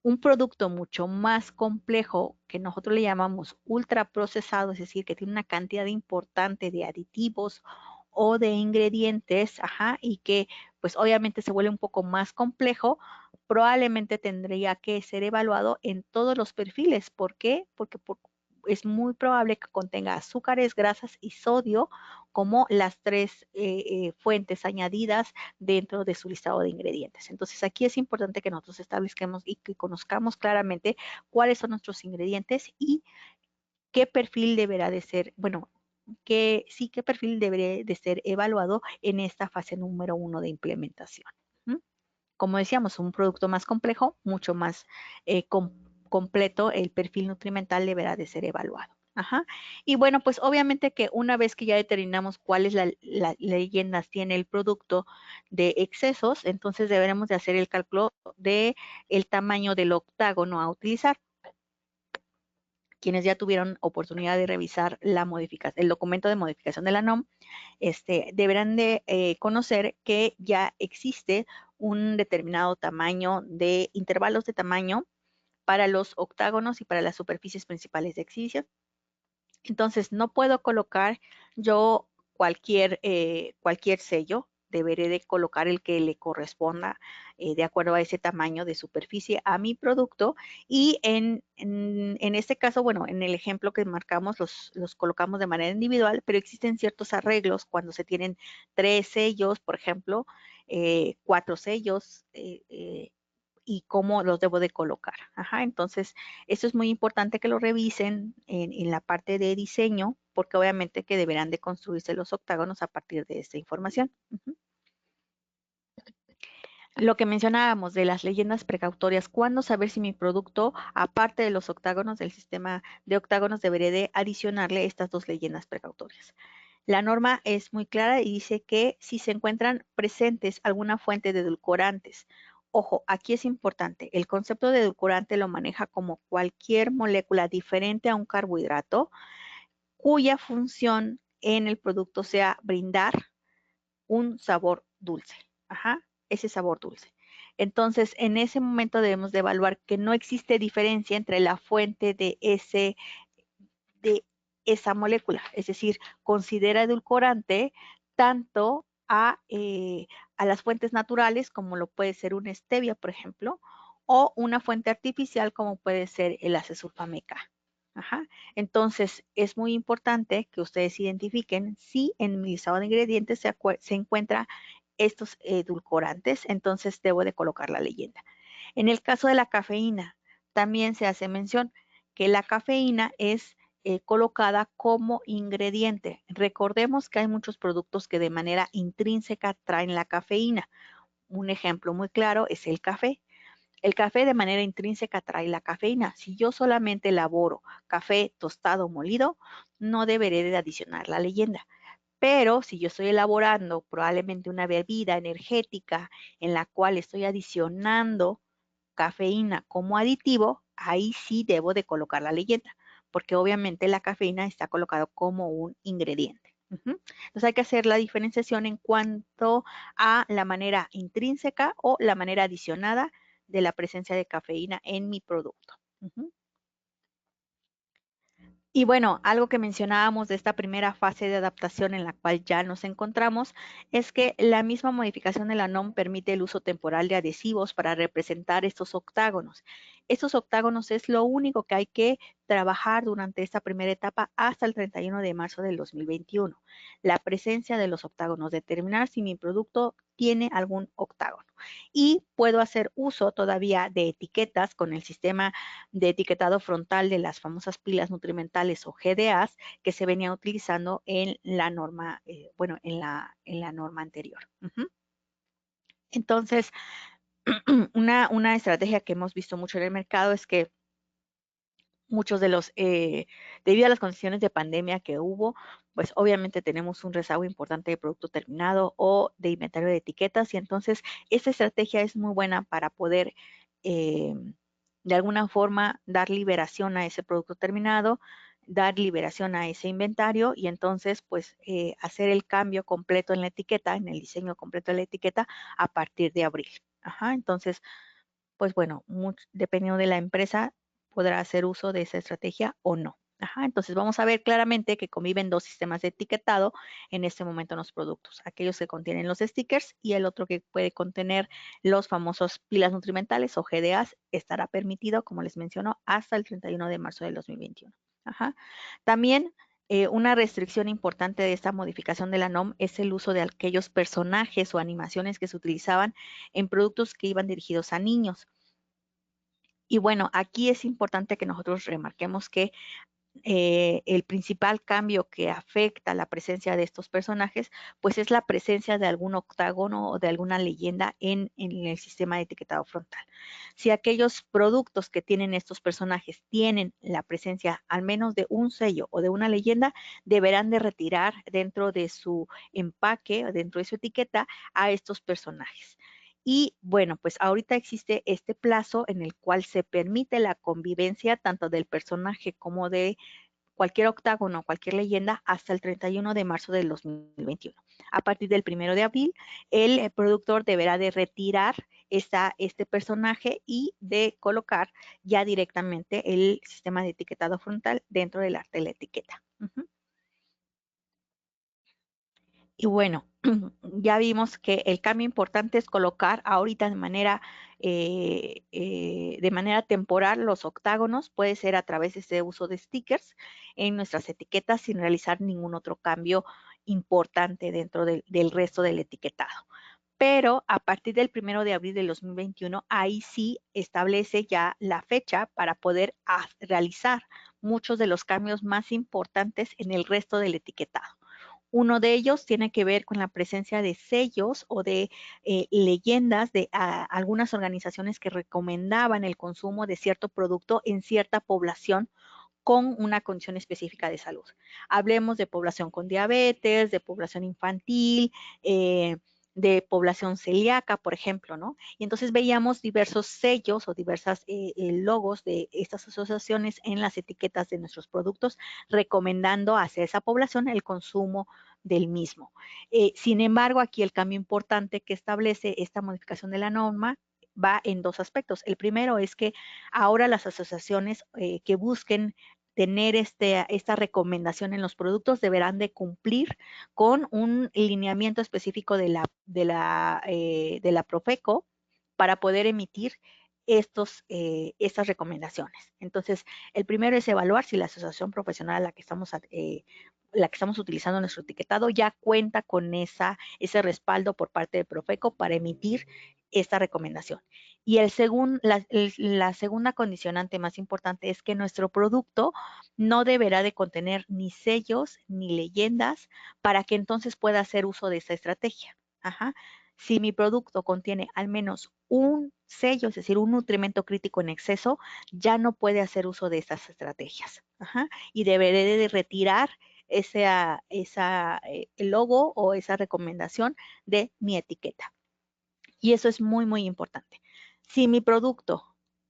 Un producto mucho más complejo que nosotros le llamamos ultraprocesado, es decir, que tiene una cantidad importante de aditivos o de ingredientes, y que pues obviamente se vuelve un poco más complejo, probablemente tendría que ser evaluado en todos los perfiles. ¿Por qué? Porque es muy probable que contenga azúcares, grasas y sodio como las tres fuentes añadidas dentro de su listado de ingredientes. Entonces aquí es importante que nosotros establezcamos y que conozcamos claramente cuáles son nuestros ingredientes y qué perfil deberá de ser, bueno, qué perfil debería de ser evaluado en esta fase número 1 de implementación. Como decíamos, un producto más complejo, mucho más completo, el perfil nutrimental deberá de ser evaluado. Y bueno, pues obviamente que una vez que ya determinamos cuáles leyendas tiene el producto de excesos, entonces deberemos de hacer el cálculo de el tamaño del octágono a utilizar. Quienes ya tuvieron oportunidad de revisar el documento de modificación de la NOM, deberán de conocer que ya existe un determinado tamaño de intervalos de tamaño para los octágonos y para las superficies principales de exhibición. Entonces, no puedo colocar yo cualquier sello, deberé de colocar el que le corresponda de acuerdo a ese tamaño de superficie a mi producto y en este caso, bueno, en el ejemplo que marcamos los colocamos de manera individual, pero existen ciertos arreglos cuando se tienen 3 sellos, por ejemplo, 4 sellos, y cómo los debo de colocar. Entonces, esto es muy importante que lo revisen en la parte de diseño, porque obviamente que deberán de construirse los octágonos a partir de esta información. Lo que mencionábamos de las leyendas precautorias, ¿cuándo saber si mi producto, aparte de los octágonos del sistema de octágonos, deberé de adicionarle estas dos leyendas precautorias? La norma es muy clara y dice que si se encuentran presentes alguna fuente de edulcorantes, ojo, aquí es importante, el concepto de edulcorante lo maneja como cualquier molécula diferente a un carbohidrato cuya función en el producto sea brindar un sabor dulce, ese sabor dulce. Entonces, en ese momento debemos de evaluar que no existe diferencia entre la fuente de ese esa molécula, es decir, considera edulcorante tanto a las fuentes naturales, como lo puede ser una stevia, por ejemplo, o una fuente artificial, como puede ser el acesulfame-K. Ajá. Entonces, es muy importante que ustedes identifiquen si en mi listado de ingredientes se encuentra estos edulcorantes, entonces debo de colocar la leyenda. En el caso de la cafeína, también se hace mención que la cafeína es colocada como ingrediente. Recordemos que hay muchos productos que de manera intrínseca traen la cafeína. Un ejemplo muy claro es el café. El café de manera intrínseca trae la cafeína. Si yo solamente elaboro café tostado molido, no deberé de adicionar la leyenda. Pero si yo estoy elaborando probablemente una bebida energética en la cual estoy adicionando cafeína como aditivo, ahí sí debo de colocar la leyenda, porque obviamente la cafeína está colocado como un ingrediente. Entonces hay que hacer la diferenciación en cuanto a la manera intrínseca o la manera adicionada de la presencia de cafeína en mi producto. Y bueno, algo que mencionábamos de esta primera fase de adaptación en la cual ya nos encontramos es que la misma modificación de la NOM permite el uso temporal de adhesivos para representar estos octágonos. Estos octágonos es lo único que hay que trabajar durante esta primera etapa hasta el 31 de marzo del 2021. La presencia de los octágonos, determinar si mi producto tiene algún octágono. Y puedo hacer uso todavía de etiquetas con el sistema de etiquetado frontal de las famosas pilas nutrimentales o GDAs que se venía utilizando en la norma, en la norma anterior. Entonces, una estrategia que hemos visto mucho en el mercado es que muchos de los, debido a las condiciones de pandemia que hubo, pues obviamente tenemos un rezago importante de producto terminado o de inventario de etiquetas, y entonces esta estrategia es muy buena para poder eh, de alguna forma dar liberación a ese producto terminado, dar liberación a ese inventario y entonces pues hacer el cambio completo en la etiqueta, en el diseño completo de la etiqueta a partir de abril. Ajá, entonces pues bueno, dependiendo de la empresa, podrá hacer uso de esa estrategia o no. Ajá, entonces vamos a ver claramente que conviven dos sistemas de etiquetado en este momento en los productos. Aquellos que contienen los stickers y el otro que puede contener los famosos pilas nutrimentales o GDAs estará permitido, como les menciono, hasta el 31 de marzo del 2021. Ajá. También una restricción importante de esta modificación de la NOM es el uso de aquellos personajes o animaciones que se utilizaban en productos que iban dirigidos a niños. Y bueno, aquí es importante que nosotros remarquemos que el principal cambio que afecta la presencia de estos personajes, pues es la presencia de algún octágono o de alguna leyenda en el sistema de etiquetado frontal. Si aquellos productos que tienen estos personajes tienen la presencia al menos de un sello o de una leyenda, deberán de retirar dentro de su empaque, dentro de su etiqueta, a estos personajes. Y bueno, pues ahorita existe este plazo en el cual se permite la convivencia tanto del personaje como de cualquier octágono, cualquier leyenda, hasta el 31 de marzo del 2021. A partir del 1 de abril, el productor deberá de retirar este personaje y de colocar ya directamente el sistema de etiquetado frontal dentro del arte de la etiqueta. Y bueno, ya vimos que el cambio importante es colocar ahorita de manera temporal los octágonos, puede ser a través de este uso de stickers en nuestras etiquetas sin realizar ningún otro cambio importante dentro del resto del etiquetado. Pero a partir del 1 de abril del 2021, ahí sí establece ya la fecha para poder realizar muchos de los cambios más importantes en el resto del etiquetado. Uno de ellos tiene que ver con la presencia de sellos o de leyendas de algunas organizaciones que recomendaban el consumo de cierto producto en cierta población con una condición específica de salud. Hablemos de población con diabetes, de población infantil, de población celíaca, por ejemplo, ¿no? Y entonces veíamos diversos sellos o diversas logos de estas asociaciones en las etiquetas de nuestros productos, recomendando hacia esa población el consumo del mismo. Sin embargo, aquí el cambio importante que establece esta modificación de la norma va en dos aspectos. El primero es que ahora las asociaciones que busquen tener esta recomendación en los productos, deberán de cumplir con un lineamiento específico de la Profeco para poder emitir estas recomendaciones. Entonces, el primero es evaluar si la asociación profesional a la que estamos utilizando nuestro etiquetado ya cuenta con ese respaldo por parte de Profeco para emitir esta recomendación. Y la segunda condicionante más importante es que nuestro producto no deberá de contener ni sellos ni leyendas para que entonces pueda hacer uso de esta estrategia. Ajá. Si mi producto contiene al menos un sello, es decir, un nutrimento crítico en exceso, ya no puede hacer uso de estas estrategias. Ajá. Y deberé de retirar el logo o esa recomendación de mi etiqueta. Y eso es muy, muy importante. Si mi producto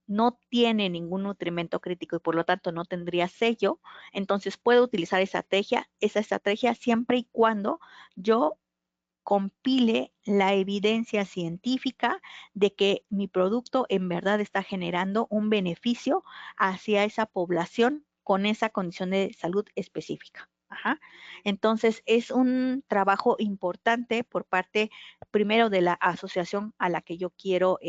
no tiene ningún nutrimento crítico y por lo tanto no tendría sello, entonces puedo utilizar esa estrategia siempre y cuando yo compile la evidencia científica de que mi producto en verdad está generando un beneficio hacia esa población con esa condición de salud específica. Ajá. Entonces, es un trabajo importante por parte, primero, de la asociación a la que yo quiero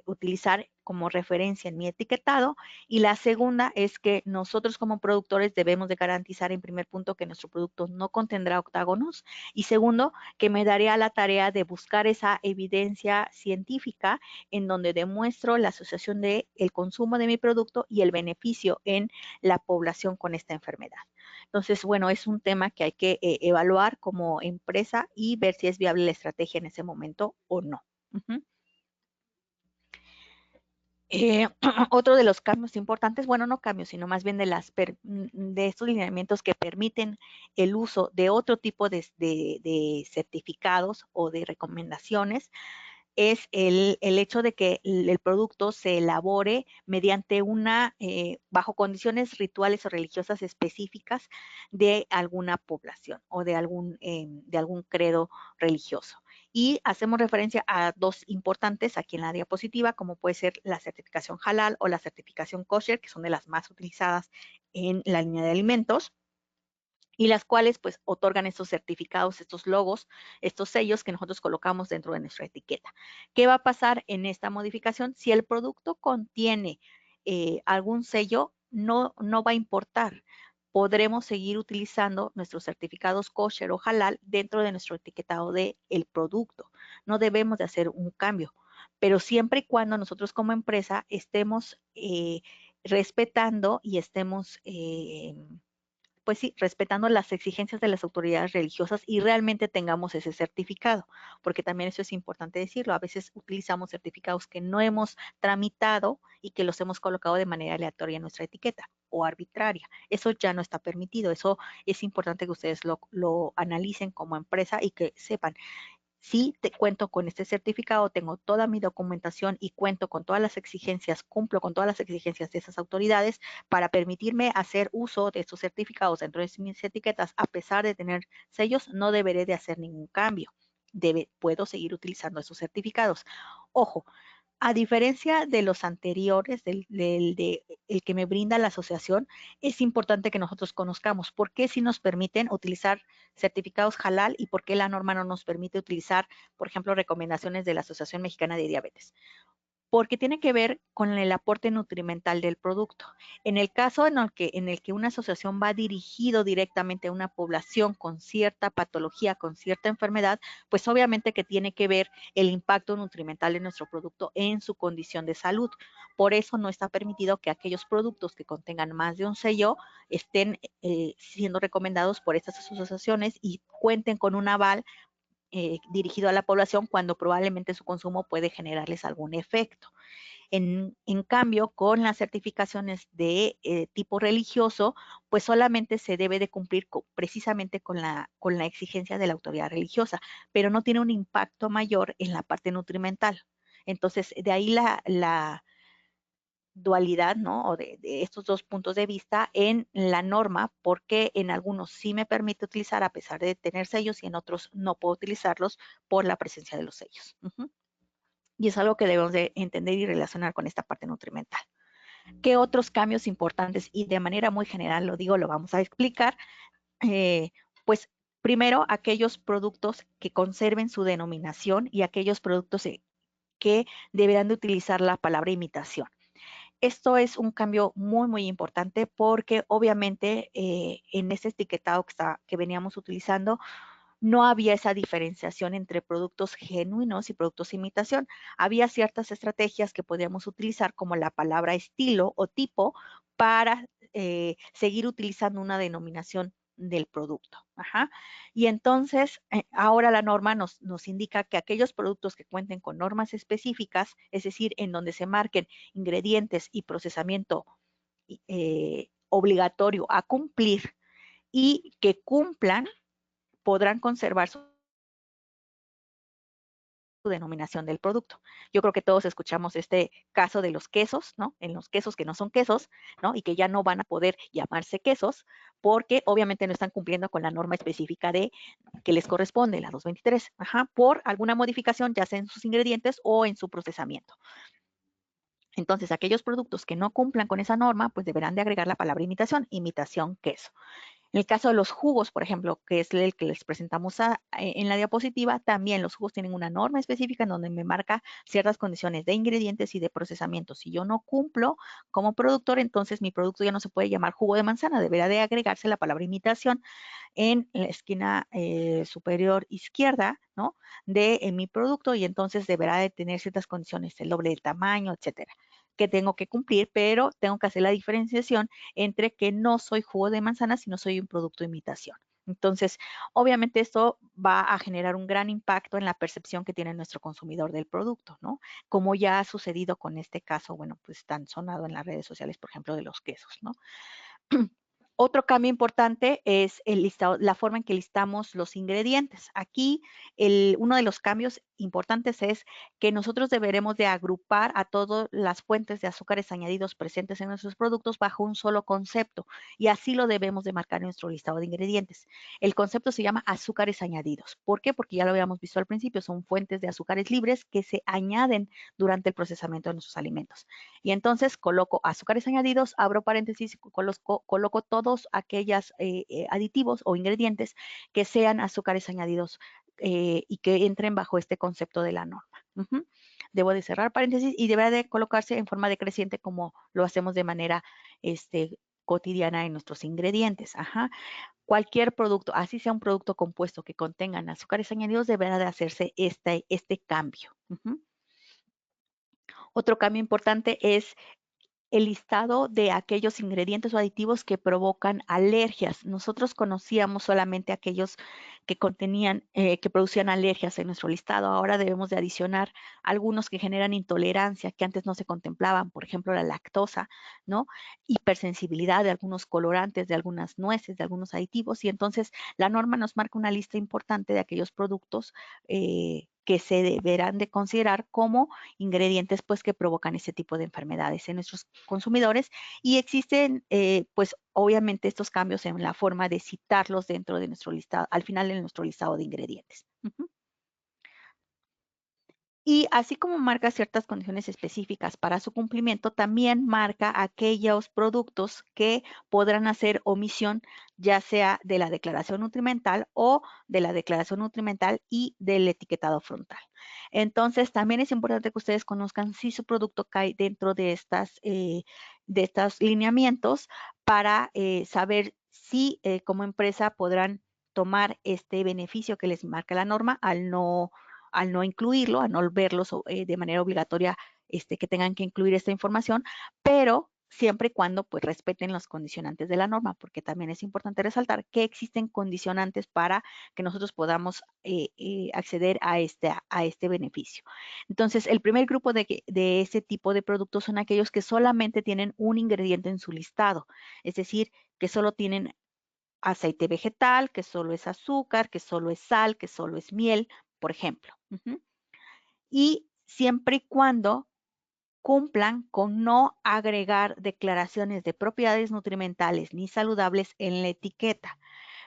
utilizar como referencia en mi etiquetado, y la segunda es que nosotros como productores debemos de garantizar en primer punto que nuestro producto no contendrá octágonos, y segundo, que me daré a la tarea de buscar esa evidencia científica en donde demuestro la asociación de el consumo de mi producto y el beneficio en la población con esta enfermedad. Entonces, bueno, es un tema que hay que evaluar como empresa y ver si es viable la estrategia en ese momento o no. Otro de los cambios importantes, bueno, no cambios, sino más bien de estos lineamientos que permiten el uso de otro tipo de certificados o de recomendaciones, es el hecho de que el producto se elabore mediante bajo condiciones rituales o religiosas específicas de alguna población o de algún credo religioso. Y hacemos referencia a dos importantes aquí en la diapositiva, como puede ser la certificación halal o la certificación kosher, que son de las más utilizadas en la línea de alimentos, y las cuales pues otorgan estos certificados, estos logos, estos sellos que nosotros colocamos dentro de nuestra etiqueta. ¿Qué va a pasar en esta modificación? Si el producto contiene algún sello, no va a importar. Podremos seguir utilizando nuestros certificados kosher o halal dentro de nuestro etiquetado del producto. No debemos de hacer un cambio, pero siempre y cuando nosotros como empresa estemos respetando y estemos pues sí, respetando las exigencias de las autoridades religiosas y realmente tengamos ese certificado, porque también eso es importante decirlo. A veces utilizamos certificados que no hemos tramitado y que los hemos colocado de manera aleatoria en nuestra etiqueta o arbitraria. Eso ya no está permitido. Eso es importante que ustedes lo analicen como empresa y que sepan. Sí, te cuento con este certificado, tengo toda mi documentación y cuento con todas las exigencias, cumplo con todas las exigencias de esas autoridades para permitirme hacer uso de estos certificados dentro de mis etiquetas. A pesar de tener sellos, no deberé de hacer ningún cambio. Puedo seguir utilizando esos certificados. Ojo, a diferencia de los anteriores, el que me brinda la asociación, es importante que nosotros conozcamos por qué sí nos permiten utilizar certificados halal y por qué la norma no nos permite utilizar, por ejemplo, recomendaciones de la Asociación Mexicana de Diabetes, porque tiene que ver con el aporte nutrimental del producto. En el caso en el que una asociación va dirigido directamente a una población con cierta patología, con cierta enfermedad, pues obviamente que tiene que ver el impacto nutrimental de nuestro producto en su condición de salud. Por eso no está permitido que aquellos productos que contengan más de un sello estén siendo recomendados por estas asociaciones y cuenten con un aval dirigido a la población cuando probablemente su consumo puede generarles algún efecto. En cambio, con las certificaciones de tipo religioso, pues solamente se debe de cumplir precisamente con la exigencia de la autoridad religiosa, pero no tiene un impacto mayor en la parte nutrimental. Entonces, de ahí la dualidad, ¿no? O de estos dos puntos de vista en la norma, porque en algunos sí me permite utilizar a pesar de tener sellos y en otros no puedo utilizarlos por la presencia de los sellos. Y es algo que debemos de entender y relacionar con esta parte nutrimental. ¿Qué otros cambios importantes? Y de manera muy general lo digo, lo vamos a explicar. Pues primero, aquellos productos que conserven su denominación y aquellos productos que deberán de utilizar la palabra imitación. Esto es un cambio muy, muy importante porque obviamente en ese etiquetado que veníamos utilizando no había esa diferenciación entre productos genuinos y productos imitación. Había ciertas estrategias que podíamos utilizar como la palabra estilo o tipo para seguir utilizando una denominación del producto. Ajá. Y entonces, ahora la norma nos indica que aquellos productos que cuenten con normas específicas, es decir, en donde se marquen ingredientes y procesamiento obligatorio a cumplir y que cumplan, podrán conservar su denominación del producto. Yo creo que todos escuchamos este caso de los quesos, ¿no? En los quesos que no son quesos, ¿no? Y que ya no van a poder llamarse quesos porque obviamente no están cumpliendo con la norma específica de que les corresponde, la 223, ajá, por alguna modificación, ya sea en sus ingredientes o en su procesamiento. Entonces, aquellos productos que no cumplan con esa norma, pues deberán de agregar la palabra imitación queso. En el caso de los jugos, por ejemplo, que es el que les presentamos en la diapositiva, también los jugos tienen una norma específica en donde me marca ciertas condiciones de ingredientes y de procesamiento. Si yo no cumplo como productor, entonces mi producto ya no se puede llamar jugo de manzana, deberá de agregarse la palabra imitación en la esquina superior izquierda, ¿no? De mi producto y entonces deberá de tener ciertas condiciones, el doble del tamaño, etcétera, que tengo que cumplir, pero tengo que hacer la diferenciación entre que no soy jugo de manzana, sino soy un producto de imitación. Entonces, obviamente esto va a generar un gran impacto en la percepción que tiene nuestro consumidor del producto, ¿no? Como ya ha sucedido con este caso, bueno, pues tan sonado en las redes sociales, por ejemplo, de los quesos, ¿no? Otro cambio importante es el listado, la forma en que listamos los ingredientes. Aquí uno de los cambios importantes es que nosotros deberemos de agrupar a todas las fuentes de azúcares añadidos presentes en nuestros productos bajo un solo concepto y así lo debemos de marcar en nuestro listado de ingredientes. El concepto se llama azúcares añadidos. ¿Por qué? Porque ya lo habíamos visto al principio, son fuentes de azúcares libres que se añaden durante el procesamiento de nuestros alimentos. Y entonces coloco azúcares añadidos, abro paréntesis, coloco todos aquellos aditivos o ingredientes que sean azúcares añadidos y que entren bajo este concepto de la norma. Debo de cerrar paréntesis y deberá de colocarse en forma decreciente como lo hacemos de manera cotidiana en nuestros ingredientes. Ajá. Cualquier producto, así sea un producto compuesto que contengan azúcares añadidos, deberá de hacerse este cambio. Otro cambio importante es el listado de aquellos ingredientes o aditivos que provocan alergias. Nosotros conocíamos solamente aquellos que contenían, que producían alergias en nuestro listado. Ahora debemos de adicionar algunos que generan intolerancia, que antes no se contemplaban, por ejemplo, la lactosa, ¿no? Hipersensibilidad de algunos colorantes, de algunas nueces, de algunos aditivos. Y entonces la norma nos marca una lista importante de aquellos productos que se deberán de considerar como ingredientes pues que provocan ese tipo de enfermedades en nuestros consumidores y existen pues obviamente estos cambios en la forma de citarlos dentro de nuestro listado, al final de nuestro listado de ingredientes. Y así como marca ciertas condiciones específicas para su cumplimiento, también marca aquellos productos que podrán hacer omisión, ya sea de la declaración nutrimental o de la declaración nutrimental y del etiquetado frontal. Entonces, también es importante que ustedes conozcan si su producto cae dentro de estos lineamientos para saber si como empresa podrán tomar este beneficio que les marca la norma al no incluirlo, al no verlos de manera obligatoria que tengan que incluir esta información, pero siempre y cuando pues respeten los condicionantes de la norma, porque también es importante resaltar que existen condicionantes para que nosotros podamos acceder a este beneficio. Entonces, el primer grupo de este tipo de productos son aquellos que solamente tienen un ingrediente en su listado, es decir, que solo tienen aceite vegetal, que solo es azúcar, que solo es sal, que solo es miel, por ejemplo. Y siempre y cuando cumplan con no agregar declaraciones de propiedades nutrimentales ni saludables en la etiqueta.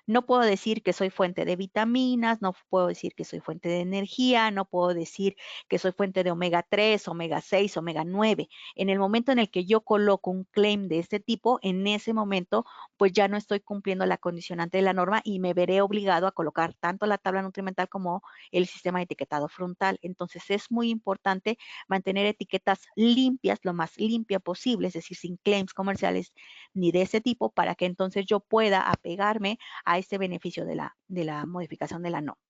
No puedo decir que soy fuente de vitaminas, no puedo decir que soy fuente de energía, no puedo decir que soy fuente de omega 3, omega 6, omega 9. En el momento en el que yo coloco un claim de este tipo, en ese momento, pues ya no estoy cumpliendo la condicionante de la norma y me veré obligado a colocar tanto la tabla nutrimental como el sistema de etiquetado frontal. Entonces es muy importante mantener etiquetas limpias, lo más limpia posible, es decir, sin claims comerciales ni de ese tipo, para que entonces yo pueda apegarme a este beneficio de la modificación de la norma.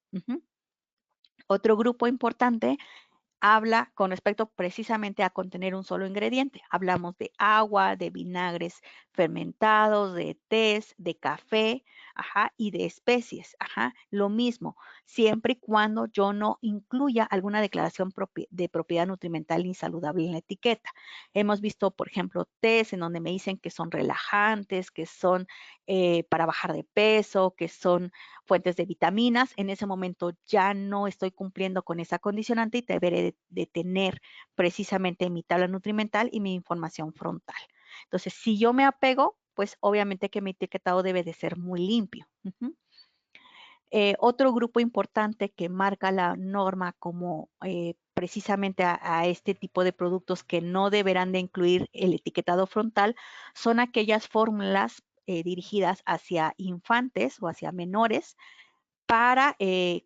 Otro grupo importante habla con respecto precisamente a contener un solo ingrediente. Hablamos de agua, de vinagres fermentados, de tés, de café, ajá, y de especies, ajá, lo mismo, siempre y cuando yo no incluya alguna declaración de propiedad nutrimental insaludable en la etiqueta. Hemos visto, por ejemplo, tés en donde me dicen que son relajantes, que son para bajar de peso, que son fuentes de vitaminas. En ese momento ya no estoy cumpliendo con esa condicionante y deberé de tener precisamente mi tabla nutrimental y mi información frontal. Entonces, si yo me apego, pues obviamente que mi etiquetado debe de ser muy limpio. Otro grupo importante que marca la norma como precisamente a este tipo de productos que no deberán de incluir el etiquetado frontal son aquellas fórmulas dirigidas hacia infantes o hacia menores para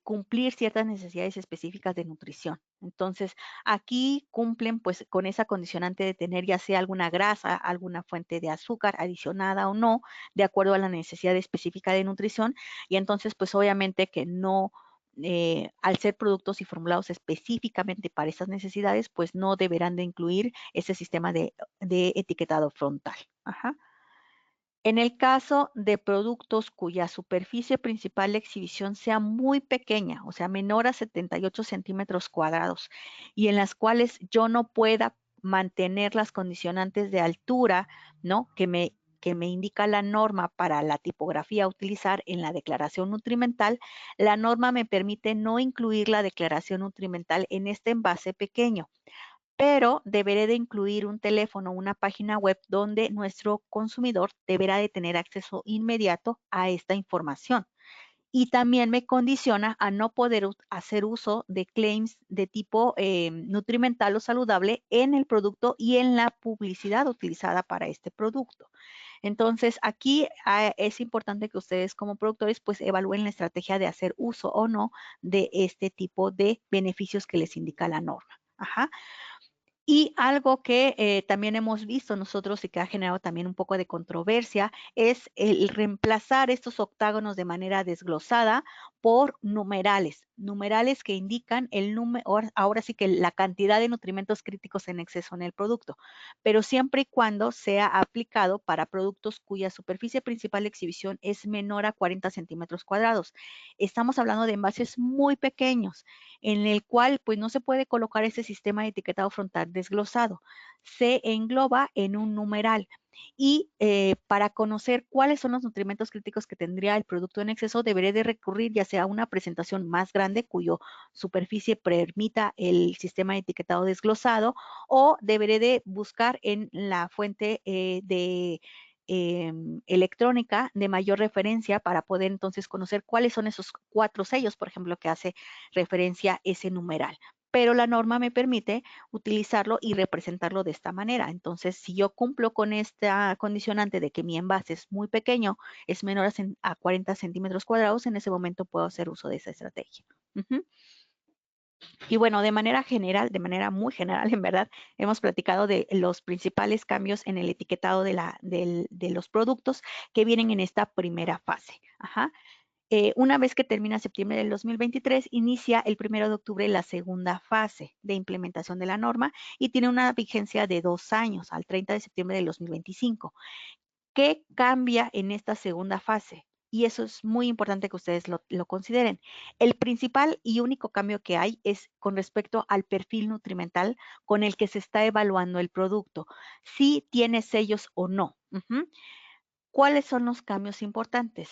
cumplir ciertas necesidades específicas de nutrición. Entonces, aquí cumplen pues con esa condicionante de tener ya sea alguna grasa, alguna fuente de azúcar adicionada o no, de acuerdo a la necesidad específica de nutrición. Y entonces, pues obviamente que no, al ser productos y formulados específicamente para esas necesidades, pues no deberán de incluir ese sistema de etiquetado frontal. Ajá. En el caso de productos cuya superficie principal de exhibición sea muy pequeña, o sea, menor a 78 centímetros cuadrados, y en las cuales yo no pueda mantener las condicionantes de altura, ¿no? Que me indica la norma para la tipografía a utilizar en la declaración nutrimental, la norma me permite no incluir la declaración nutrimental en este envase pequeño, pero deberé de incluir un teléfono, una página web donde nuestro consumidor deberá de tener acceso inmediato a esta información. Y también me condiciona a no poder hacer uso de claims de tipo nutrimental o saludable en el producto y en la publicidad utilizada para este producto. Entonces, aquí es importante que ustedes como productores pues evalúen la estrategia de hacer uso o no de este tipo de beneficios que les indica la norma. Ajá. Y algo que también hemos visto nosotros y que ha generado también un poco de controversia es el reemplazar estos octágonos de manera desglosada por numerales, numerales que indican el número, ahora sí que la cantidad de nutrimentos críticos en exceso en el producto, pero siempre y cuando sea aplicado para productos cuya superficie principal de exhibición es menor a 40 centímetros cuadrados. Estamos hablando de envases muy pequeños en el cual pues no se puede colocar ese sistema de etiquetado frontal desglosado. Se engloba en un numeral. Y para conocer cuáles son los nutrimentos críticos que tendría el producto en exceso, deberé de recurrir ya sea a una presentación más grande cuyo superficie permita el sistema de etiquetado desglosado o deberé de buscar en la fuente de electrónica de mayor referencia para poder entonces conocer cuáles son esos 4 sellos, por ejemplo, que hace referencia ese numeral. Pero la norma me permite utilizarlo y representarlo de esta manera. Entonces, si yo cumplo con esta condicionante de que mi envase es muy pequeño, es menor a 40 centímetros cuadrados, en ese momento puedo hacer uso de esa estrategia. Y bueno, de manera general, de manera muy general, en verdad, hemos platicado de los principales cambios en el etiquetado de los productos que vienen en esta primera fase. Ajá. Una vez que termina septiembre del 2023, inicia el 1 de octubre la segunda fase de implementación de la norma y tiene una vigencia de 2 años, al 30 de septiembre del 2025. ¿Qué cambia en esta segunda fase? Y eso es muy importante que ustedes lo consideren. El principal y único cambio que hay es con respecto al perfil nutrimental con el que se está evaluando el producto, si tiene sellos o no. ¿Cuáles son los cambios importantes?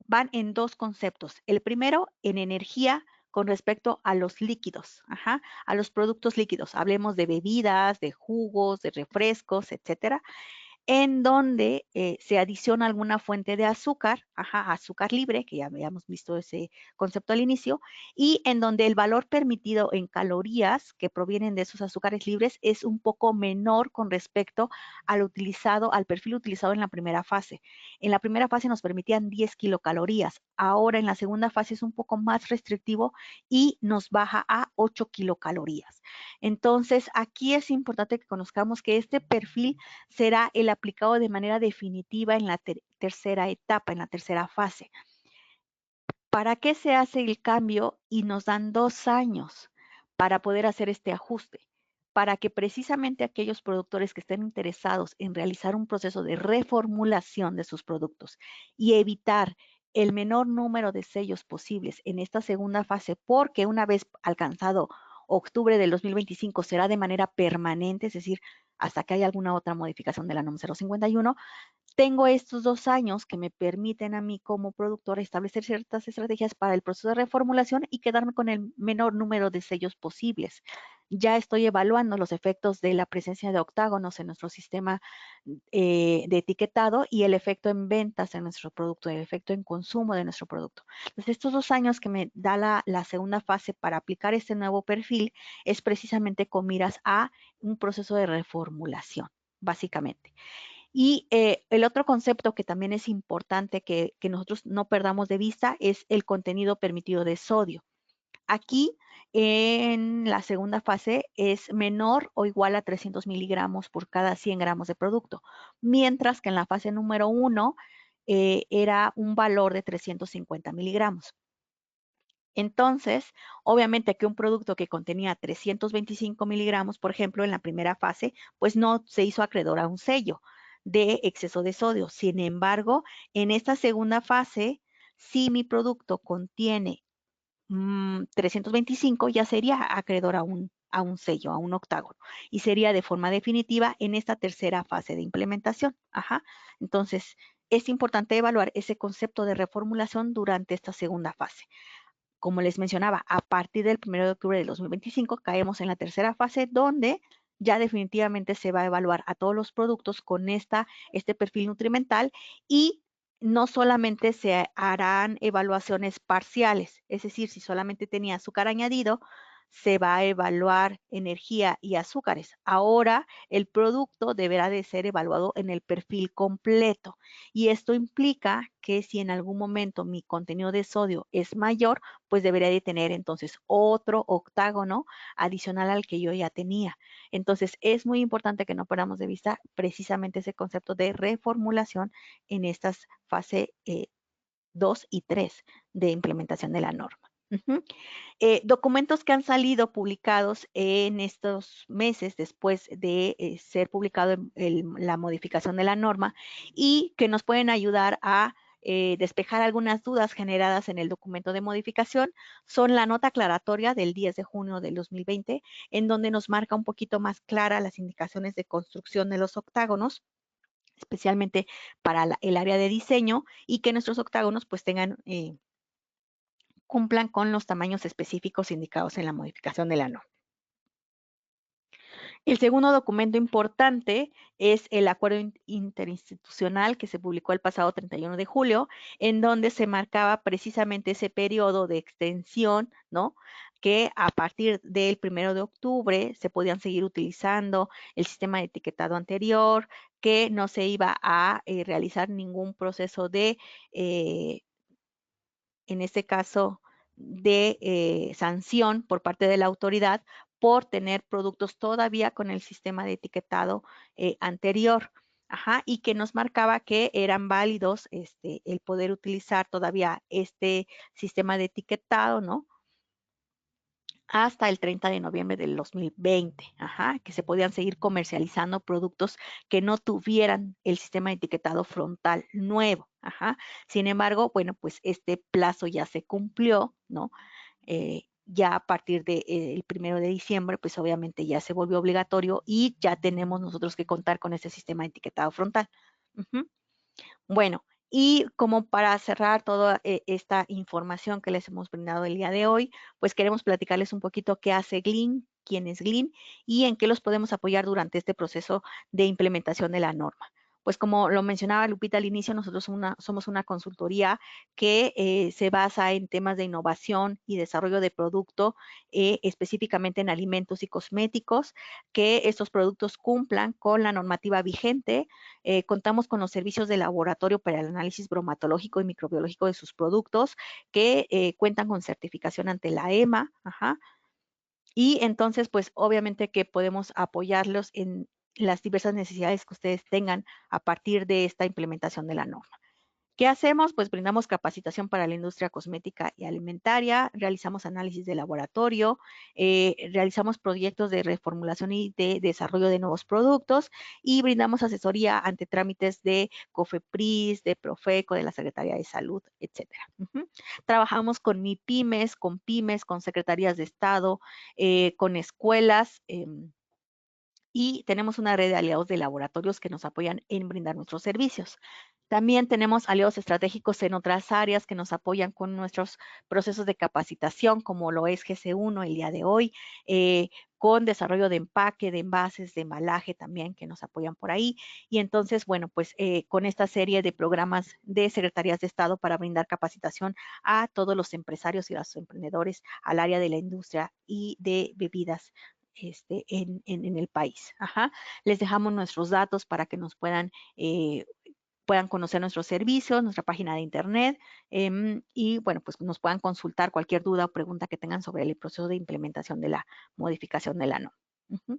Van en 2 conceptos. El primero, en energía con respecto a los líquidos, a los productos líquidos. Hablemos de bebidas, de jugos, de refrescos, etcétera. en donde se adiciona alguna fuente de azúcar, azúcar libre, que ya habíamos visto ese concepto al inicio, y en donde el valor permitido en calorías que provienen de esos azúcares libres es un poco menor con respecto al perfil utilizado en la primera fase. En la primera fase nos permitían 10 kilocalorías, ahora en la segunda fase es un poco más restrictivo y nos baja a 8 kilocalorías. Entonces, aquí es importante que conozcamos que este perfil será el aplicado de manera definitiva en la tercera etapa, en la tercera fase. ¿Para qué se hace el cambio? Y nos dan 2 años para poder hacer este ajuste, para que precisamente aquellos productores que estén interesados en realizar un proceso de reformulación de sus productos y evitar el menor número de sellos posibles en esta segunda fase, porque una vez alcanzado octubre del 2025 será de manera permanente, es decir, hasta que haya alguna otra modificación de la NOM 051, tengo estos 2 años que me permiten a mí como productora establecer ciertas estrategias para el proceso de reformulación y quedarme con el menor número de sellos posibles. Ya estoy evaluando los efectos de la presencia de octágonos en nuestro sistema de etiquetado y el efecto en ventas de nuestro producto, el efecto en consumo de nuestro producto. Entonces, estos 2 años que me da la segunda fase para aplicar este nuevo perfil es precisamente con miras a un proceso de reformulación, básicamente. Y el otro concepto que también es importante que nosotros no perdamos de vista es el contenido permitido de sodio. Aquí en la segunda fase es menor o igual a 300 miligramos por cada 100 gramos de producto, mientras que en la fase número 1 era un valor de 350 miligramos. Entonces, obviamente que un producto que contenía 325 miligramos, por ejemplo, en la primera fase, pues no se hizo acreedor a un sello de exceso de sodio. Sin embargo, en esta segunda fase, si mi producto contiene 325, ya sería acreedor a un sello, a un octágono, y sería de forma definitiva en esta tercera fase de implementación. Entonces, es importante evaluar ese concepto de reformulación durante esta segunda fase. Como les mencionaba, a partir del 1 de octubre del 2025 caemos en la tercera fase donde ya definitivamente se va a evaluar a todos los productos con este perfil nutrimental y no solamente se harán evaluaciones parciales, es decir, si solamente tenía azúcar añadido, se va a evaluar energía y azúcares. Ahora el producto deberá de ser evaluado en el perfil completo y esto implica que si en algún momento mi contenido de sodio es mayor, pues debería de tener entonces otro octágono adicional al que yo ya tenía. Entonces es muy importante que no perdamos de vista precisamente ese concepto de reformulación en estas fases 2 y 3 de implementación de la norma. Documentos que han salido publicados en estos meses después de ser publicado la modificación de la norma y que nos pueden ayudar a despejar algunas dudas generadas en el documento de modificación son la nota aclaratoria del 10 de junio del 2020, en donde nos marca un poquito más clara las indicaciones de construcción de los octágonos, especialmente para el área de diseño, y que nuestros octágonos pues cumplan con los tamaños específicos indicados en la modificación de la norma. El segundo documento importante es el acuerdo interinstitucional que se publicó el pasado 31 de julio, en donde se marcaba precisamente ese periodo de extensión, ¿no? Que a partir del 1 de octubre se podían seguir utilizando el sistema de etiquetado anterior, que no se iba a realizar ningún proceso de, en este caso, de sanción por parte de la autoridad por tener productos todavía con el sistema de etiquetado anterior. Y que nos marcaba que eran válidos el poder utilizar todavía este sistema de etiquetado, ¿no? Hasta el 30 de noviembre del 2020, que se podían seguir comercializando productos que no tuvieran el sistema de etiquetado frontal nuevo. Sin embargo, bueno, pues este plazo ya se cumplió, ¿no? Ya a partir del 1 de diciembre, pues obviamente ya se volvió obligatorio y ya tenemos nosotros que contar con ese sistema de etiquetado frontal. Bueno, y como para cerrar toda esta información que les hemos brindado el día de hoy, pues queremos platicarles un poquito qué hace Glean, quién es Glean y en qué los podemos apoyar durante este proceso de implementación de la norma. pues como lo mencionaba Lupita al inicio, nosotros somos una consultoría que se basa en temas de innovación y desarrollo de producto, específicamente en alimentos y cosméticos, que estos productos cumplan con la normativa vigente. Contamos con los servicios de laboratorio para el análisis bromatológico y microbiológico de sus productos, que cuentan con certificación ante la EMA. Ajá. Y entonces, pues obviamente que podemos apoyarlos en las diversas necesidades que ustedes tengan a partir de esta implementación de la norma. ¿Qué hacemos? Pues brindamos capacitación para la industria cosmética y alimentaria, realizamos análisis de laboratorio, realizamos proyectos de reformulación y de desarrollo de nuevos productos y brindamos asesoría ante trámites de COFEPRIS, de Profeco, de la Secretaría de Salud, etcétera. Trabajamos con MIPYMES, con secretarías de Estado, con escuelas, y tenemos una red de aliados de laboratorios que nos apoyan en brindar nuestros servicios. También tenemos aliados estratégicos en otras áreas que nos apoyan con nuestros procesos de capacitación, como lo es GC1 el día de hoy, con desarrollo de empaque, de envases, de embalaje también, que nos apoyan por ahí. Y entonces, bueno, pues con esta serie de programas de secretarías de Estado para brindar capacitación a todos los empresarios y a los emprendedores al área de la industria y de bebidas en el país. Ajá. Les dejamos nuestros datos para que nos puedan conocer nuestros servicios, nuestra página de internet, y bueno, pues nos puedan consultar cualquier duda o pregunta que tengan sobre el proceso de implementación de la modificación de la NOM.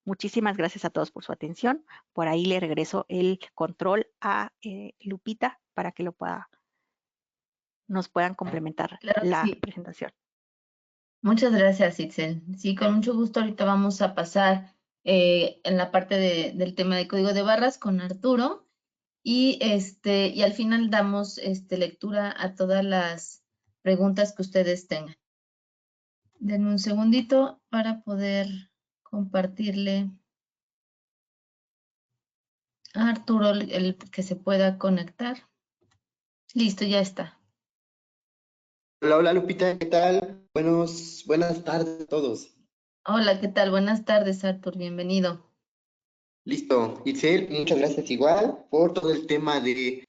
Muchísimas gracias a todos por su atención. Por ahí le regreso el control a Lupita para que nos puedan complementar Claro que la sí. presentación. Muchas gracias, Itzel. Sí, con mucho gusto ahorita vamos a pasar en la parte del tema de código de barras con Arturo y al final damos lectura a todas las preguntas que ustedes tengan. Denme un segundito para poder compartirle a Arturo el que se pueda conectar. Listo, ya está. Hola, hola Lupita, ¿qué tal? Buenas tardes a todos. Hola, ¿qué tal? Buenas tardes, Artur, bienvenido. Listo, Itzel, muchas gracias igual por todo el tema el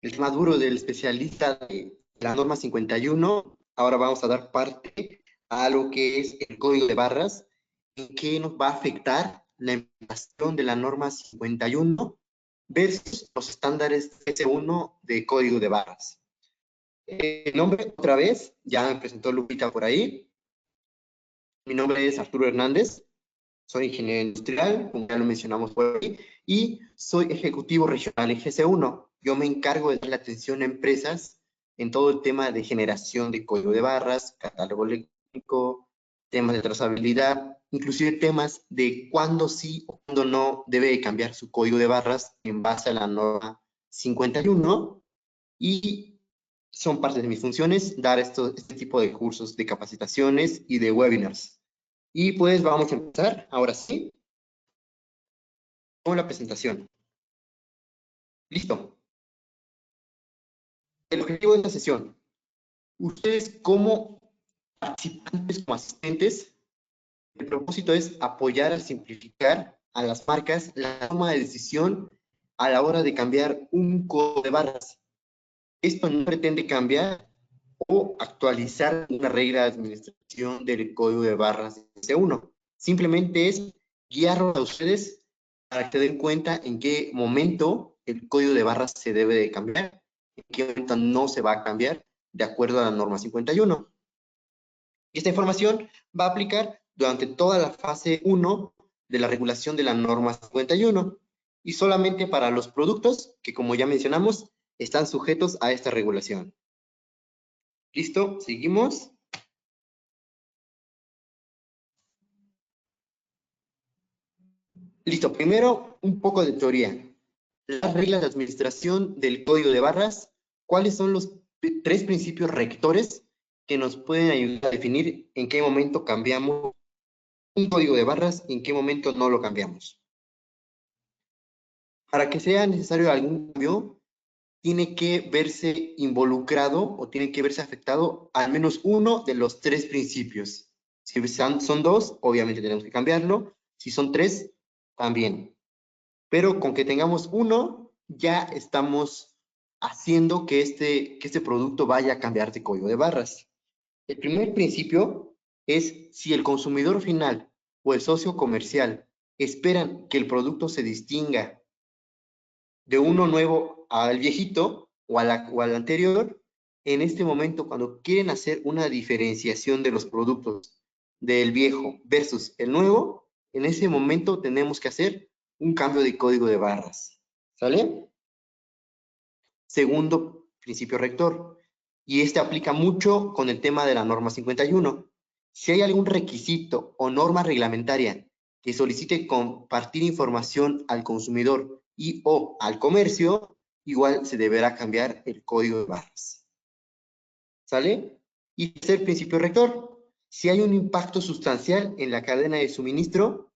tema duro del especialista de la norma 51. Ahora vamos a dar parte a lo que es el código de barras, en qué nos va a afectar la implementación de la norma 51 versus los estándares S1 de código de barras. El nombre, otra vez, ya me presentó Lupita por ahí. Mi nombre es Arturo Hernández, soy ingeniero industrial, como ya lo mencionamos por ahí, y soy ejecutivo regional en GC1. Yo me encargo de dar la atención a empresas en todo el tema de generación de código de barras, catálogo electrónico, temas de trazabilidad, inclusive temas de cuándo sí o cuándo no debe cambiar su código de barras en base a la norma 51, y son parte de mis funciones dar este tipo de cursos, de capacitaciones y de webinars. Y pues vamos a empezar, ahora sí, con la presentación. Listo. El objetivo de esta sesión. Ustedes como participantes, como asistentes, el propósito es apoyar a simplificar a las marcas la toma de decisión a la hora de cambiar un código de barras. Esto no pretende cambiar o actualizar una regla de administración del código de barras de C1. Simplemente es guiarlos a ustedes para que den cuenta en qué momento el código de barras se debe de cambiar, en qué momento no se va a cambiar de acuerdo a la norma 51. Y esta información va a aplicar durante toda la fase 1 de la regulación de la norma 51 y solamente para los productos que, como ya mencionamos, están sujetos a esta regulación. ¿Listo? ¿Seguimos? Listo, primero un poco de teoría. Las reglas de administración del código de barras, ¿cuáles son los 3 principios rectores que nos pueden ayudar a definir en qué momento cambiamos un código de barras y en qué momento no lo cambiamos? Para que sea necesario algún cambio, tiene que verse involucrado o tiene que verse afectado al menos uno de los 3 principios. Si son 2, obviamente tenemos que cambiarlo. Si son 3, también. Pero con que tengamos uno, ya estamos haciendo que este producto vaya a cambiar de código de barras. El primer principio es si el consumidor final o el socio comercial esperan que el producto se distinga de uno nuevo al viejito o al anterior, en este momento, cuando quieren hacer una diferenciación de los productos del viejo versus el nuevo, en ese momento tenemos que hacer un cambio de código de barras. ¿Sale? Segundo principio rector, y este aplica mucho con el tema de la norma 51. Si hay algún requisito o norma reglamentaria que solicite compartir información al consumidor y o al comercio, igual se deberá cambiar el código de barras. ¿Sale? Y tercer principio rector, si hay un impacto sustancial en la cadena de suministro,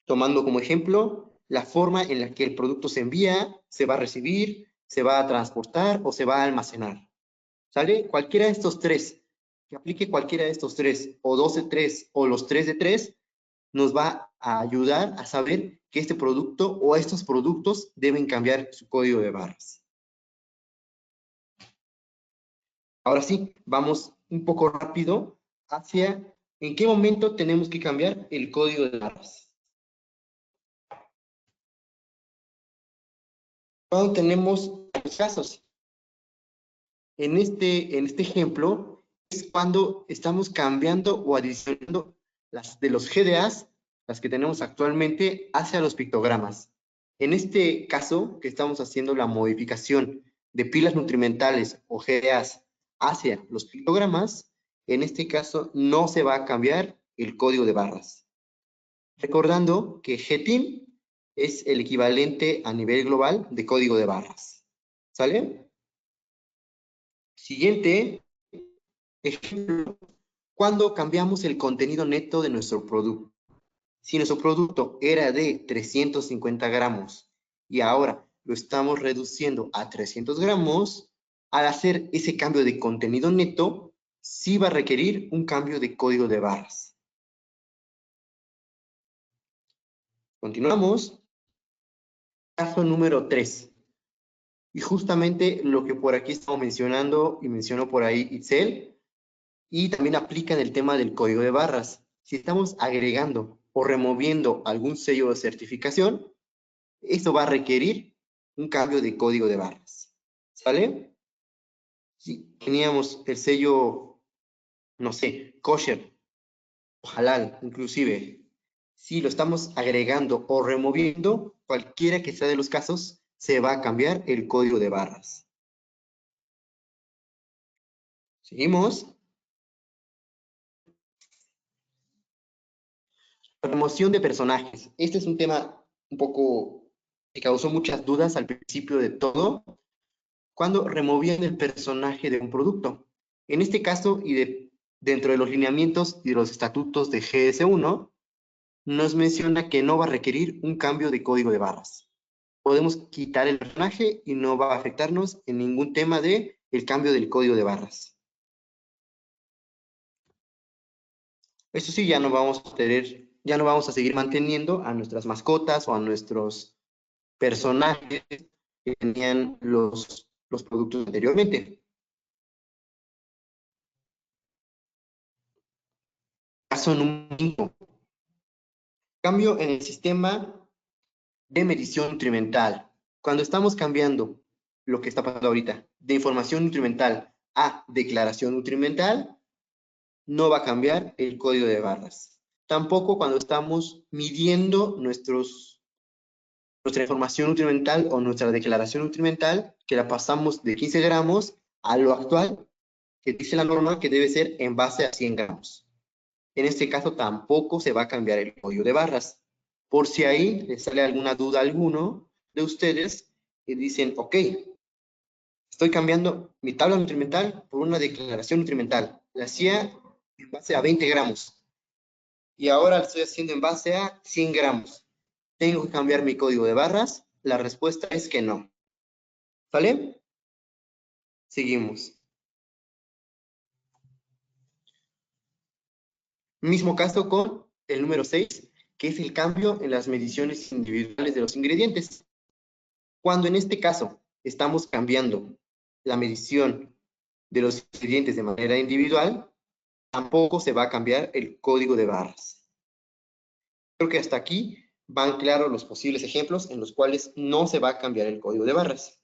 tomando como ejemplo la forma en la que el producto se envía, se va a recibir, se va a transportar o se va a almacenar. ¿Sale? Cualquiera de estos tres, que aplique cualquiera de estos tres, o 2 de 3, o los 3 de 3, nos va a ayudar a saber que este producto o estos productos deben cambiar su código de barras. Ahora sí, vamos un poco rápido hacia en qué momento tenemos que cambiar el código de barras. Cuando tenemos los casos. En este ejemplo, es cuando estamos cambiando o adicionando las de los GDAs, las que tenemos actualmente, hacia los pictogramas. En este caso, que estamos haciendo la modificación de pilas nutrimentales o GDAs hacia los pictogramas, en este caso no se va a cambiar el código de barras. Recordando que GTIM es el equivalente a nivel global de código de barras. ¿Sale? Siguiente ejemplo, cuando cambiamos el contenido neto de nuestro producto. Si nuestro producto era de 350 gramos y ahora lo estamos reduciendo a 300 gramos, al hacer ese cambio de contenido neto, sí va a requerir un cambio de código de barras. Continuamos. Caso número 3. Y justamente lo que por aquí estamos mencionando y mencionó por ahí Itzel, y también aplica en el tema del código de barras. Si estamos agregando o removiendo algún sello de certificación, esto va a requerir un cambio de código de barras. ¿Sale? Si teníamos el sello, no sé, kosher o halal, inclusive, si lo estamos agregando o removiendo, cualquiera que sea de los casos, se va a cambiar el código de barras. Seguimos. Remoción de personajes. Este es un tema un poco que causó muchas dudas al principio de todo, cuando removían el personaje de un producto. En este caso, y dentro de los lineamientos y los estatutos de GS1, nos menciona que no va a requerir un cambio de código de barras. Podemos quitar el personaje y no va a afectarnos en ningún tema de el cambio del código de barras. Eso sí, ya no vamos a seguir manteniendo a nuestras mascotas o a nuestros personajes que tenían los productos anteriormente. Caso número 5. Cambio en el sistema de medición nutrimental. Cuando estamos cambiando lo que está pasando ahorita de información nutrimental a declaración nutrimental, no va a cambiar el código de barras. Tampoco cuando estamos midiendo nuestra información nutrimental o nuestra declaración nutrimental, que la pasamos de 15 gramos a lo actual, que dice la norma que debe ser en base a 100 gramos. En este caso tampoco se va a cambiar el código de barras. Por si ahí les sale alguna duda a alguno de ustedes que dicen, ok, estoy cambiando mi tabla nutrimental por una declaración nutrimental. La hacía en base a 20 gramos y ahora la estoy haciendo en base a 100 gramos. ¿Tengo que cambiar mi código de barras? La respuesta es que no. ¿Vale? Seguimos. Mismo caso con el número 6, que es el cambio en las mediciones individuales de los ingredientes. Cuando en este caso estamos cambiando la medición de los ingredientes de manera individual, tampoco se va a cambiar el código de barras. Creo que hasta aquí van claros los posibles ejemplos en los cuales no se va a cambiar el código de barras.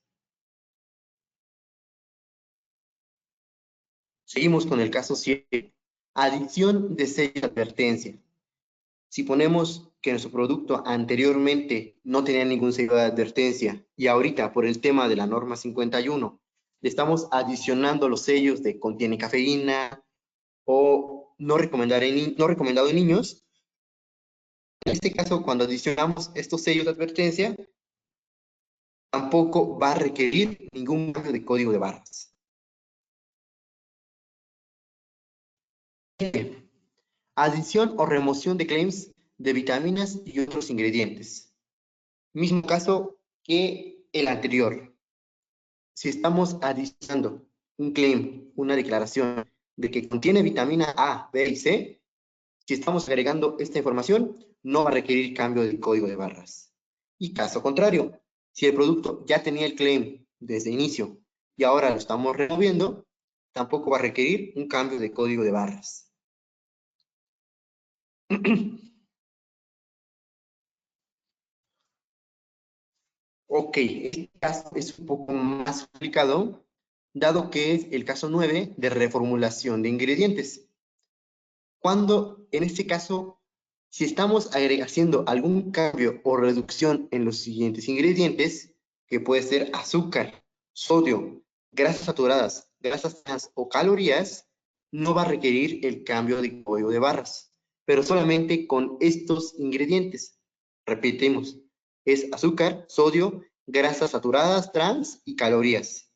Seguimos con el caso 7. Adición de sello de advertencia. Si ponemos que nuestro producto anteriormente no tenía ningún sello de advertencia y ahorita por el tema de la norma 51 le estamos adicionando los sellos de contiene cafeína o no recomendado en niños, en este caso cuando adicionamos estos sellos de advertencia tampoco va a requerir ningún cambio de código de barras. Adición o remoción de claims de vitaminas y otros ingredientes. Mismo caso que el anterior. Si estamos adicionando un claim, una declaración de que contiene vitamina A, B y C, si estamos agregando esta información, no va a requerir cambio del código de barras. Y caso contrario, si el producto ya tenía el claim desde inicio y ahora lo estamos removiendo, tampoco va a requerir un cambio de código de barras. Ok, este caso es un poco más complicado, dado que es el caso 9 de reformulación de ingredientes. Cuando, en este caso, si estamos haciendo algún cambio o reducción en los siguientes ingredientes, que puede ser azúcar, sodio, grasas saturadas, grasas trans o calorías, no va a requerir el cambio de código de barras, pero solamente con estos ingredientes. Repetimos, es azúcar, sodio, grasas saturadas, trans y calorías.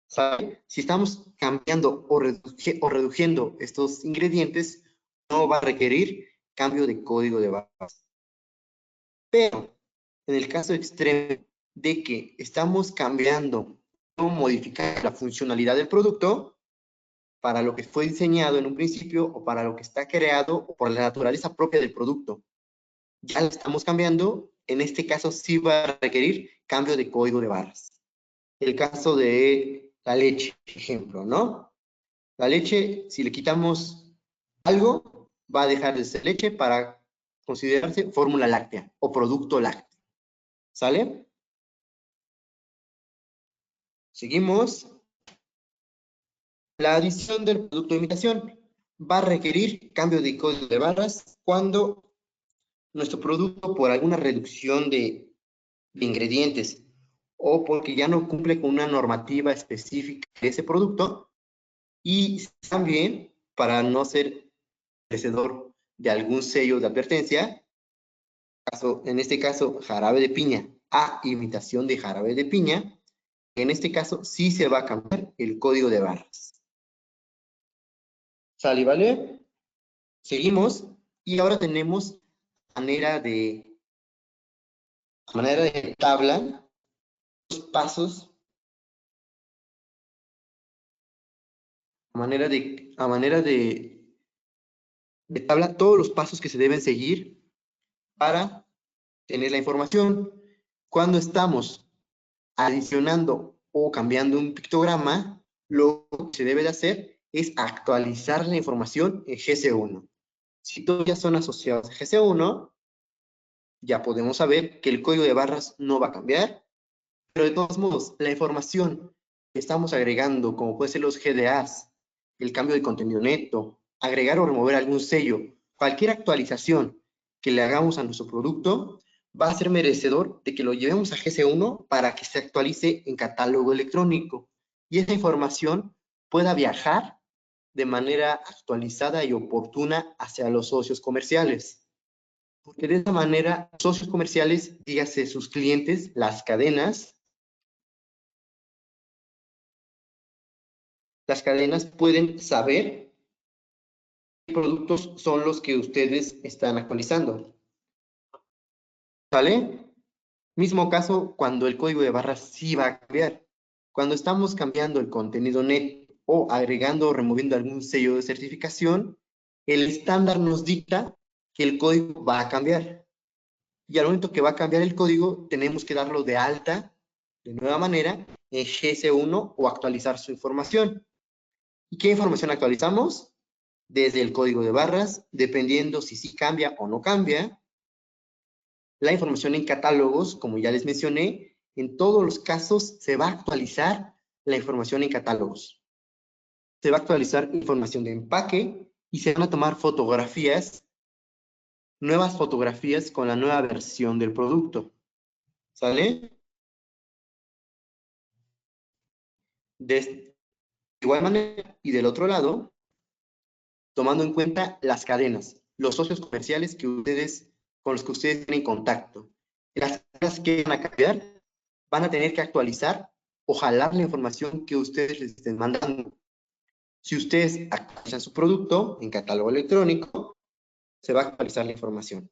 ¿Sabe? Si estamos cambiando o reduciendo estos ingredientes, no va a requerir cambio de código de barras. Pero en el caso extremo de que estamos cambiando o modificando la funcionalidad del producto para lo que fue diseñado en un principio o para lo que está creado o por la naturaleza propia del producto, ya lo estamos cambiando, en este caso sí va a requerir cambio de código de barras. El caso de la leche, ejemplo, ¿no? La leche, si le quitamos algo, va a dejar de ser leche para considerarse fórmula láctea o producto lácteo. ¿Sale? Seguimos. La adición del producto de imitación va a requerir cambio de código de barras cuando nuestro producto, por alguna reducción de ingredientes o porque ya no cumple con una normativa específica de ese producto, y también para no ser merecedor de algún sello de advertencia, en este caso jarabe de piña a imitación de jarabe de piña, en este caso sí se va a cambiar el código de barras. ¿Sale, vale? Seguimos y ahora tenemos manera de tabla, los pasos, a manera de tabla, todos los pasos que se deben seguir para tener la información. Cuando estamos adicionando o cambiando un pictograma, lo que se debe de hacer es actualizar la información en GC1. Si todos ya son asociados a GC1, ya podemos saber que el código de barras no va a cambiar, pero de todos modos, la información que estamos agregando, como puede ser los GDAs, el cambio de contenido neto, agregar o remover algún sello, cualquier actualización que le hagamos a nuestro producto, va a ser merecedor de que lo llevemos a GC1 para que se actualice en catálogo electrónico y esa información pueda viajar de manera actualizada y oportuna hacia los socios comerciales. Porque de esa manera, socios comerciales, dígase sus clientes, las cadenas pueden saber qué productos son los que ustedes están actualizando. ¿Sale? Mismo caso cuando el código de barras sí va a cambiar. Cuando estamos cambiando el contenido net o agregando o removiendo algún sello de certificación, el estándar nos dicta que el código va a cambiar. Y al momento que va a cambiar el código, tenemos que darlo de alta de nueva manera en GS1 o actualizar su información. ¿Y qué información actualizamos? Desde el código de barras, dependiendo si sí cambia o no cambia. La información en catálogos, como ya les mencioné, en todos los casos se va a actualizar la información en catálogos. Se va a actualizar información de empaque y se van a tomar fotografías, nuevas fotografías con la nueva versión del producto. ¿Sale? De igual manera, y del otro lado, tomando en cuenta las cadenas, los socios comerciales con los que ustedes tienen contacto. Las cadenas que van a cambiar, van a tener que actualizar o jalar la información que ustedes les estén mandando. Si ustedes actualizan su producto en catálogo electrónico, se va a actualizar la información.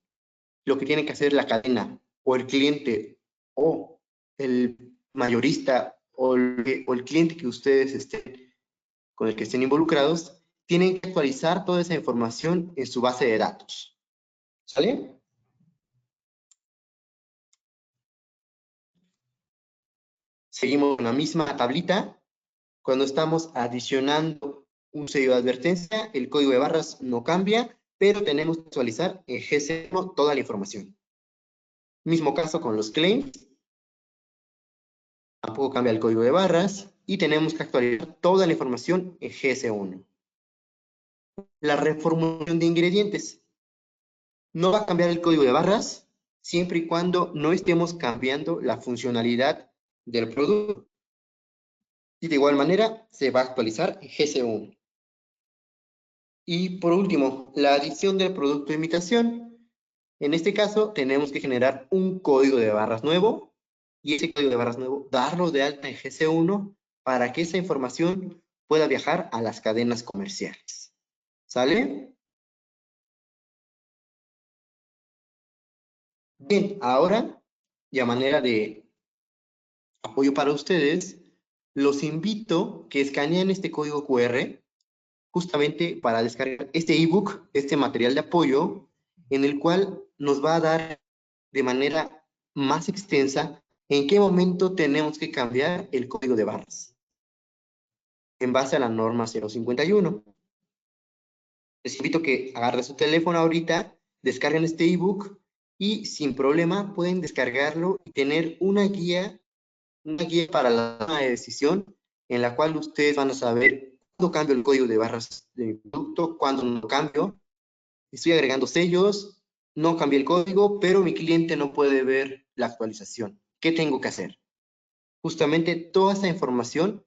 Lo que tiene que hacer la cadena o el cliente o el mayorista o el cliente que ustedes con el que estén involucrados, tienen que actualizar toda esa información en su base de datos. ¿Sale? Seguimos con la misma tablita. Cuando estamos adicionando un sello de advertencia, el código de barras no cambia, pero tenemos que actualizar en GS1 toda la información. Mismo caso con los claims. Tampoco cambia el código de barras y tenemos que actualizar toda la información en GS1. La reformulación de ingredientes. No va a cambiar el código de barras siempre y cuando no estemos cambiando la funcionalidad del producto. Y de igual manera se va a actualizar en GS1. Y por último, la adición del producto de imitación. En este caso tenemos que generar un código de barras nuevo y ese código de barras nuevo darlo de alta en GS1 para que esa información pueda viajar a las cadenas comerciales. ¿Sale? Bien, ahora, y a manera de apoyo para ustedes, los invito que escaneen este código QR justamente para descargar este ebook, este material de apoyo, en el cual nos va a dar de manera más extensa en qué momento tenemos que cambiar el código de barras en base a la norma 051. Les invito a que agarren su teléfono ahorita, descarguen este ebook y sin problema pueden descargarlo y tener una guía para la toma de decisión en la cual ustedes van a saber cuándo cambio el código de barras de mi producto, cuándo no cambio. Estoy agregando sellos, no cambié el código, pero mi cliente no puede ver la actualización. ¿Qué tengo que hacer? Justamente toda esa información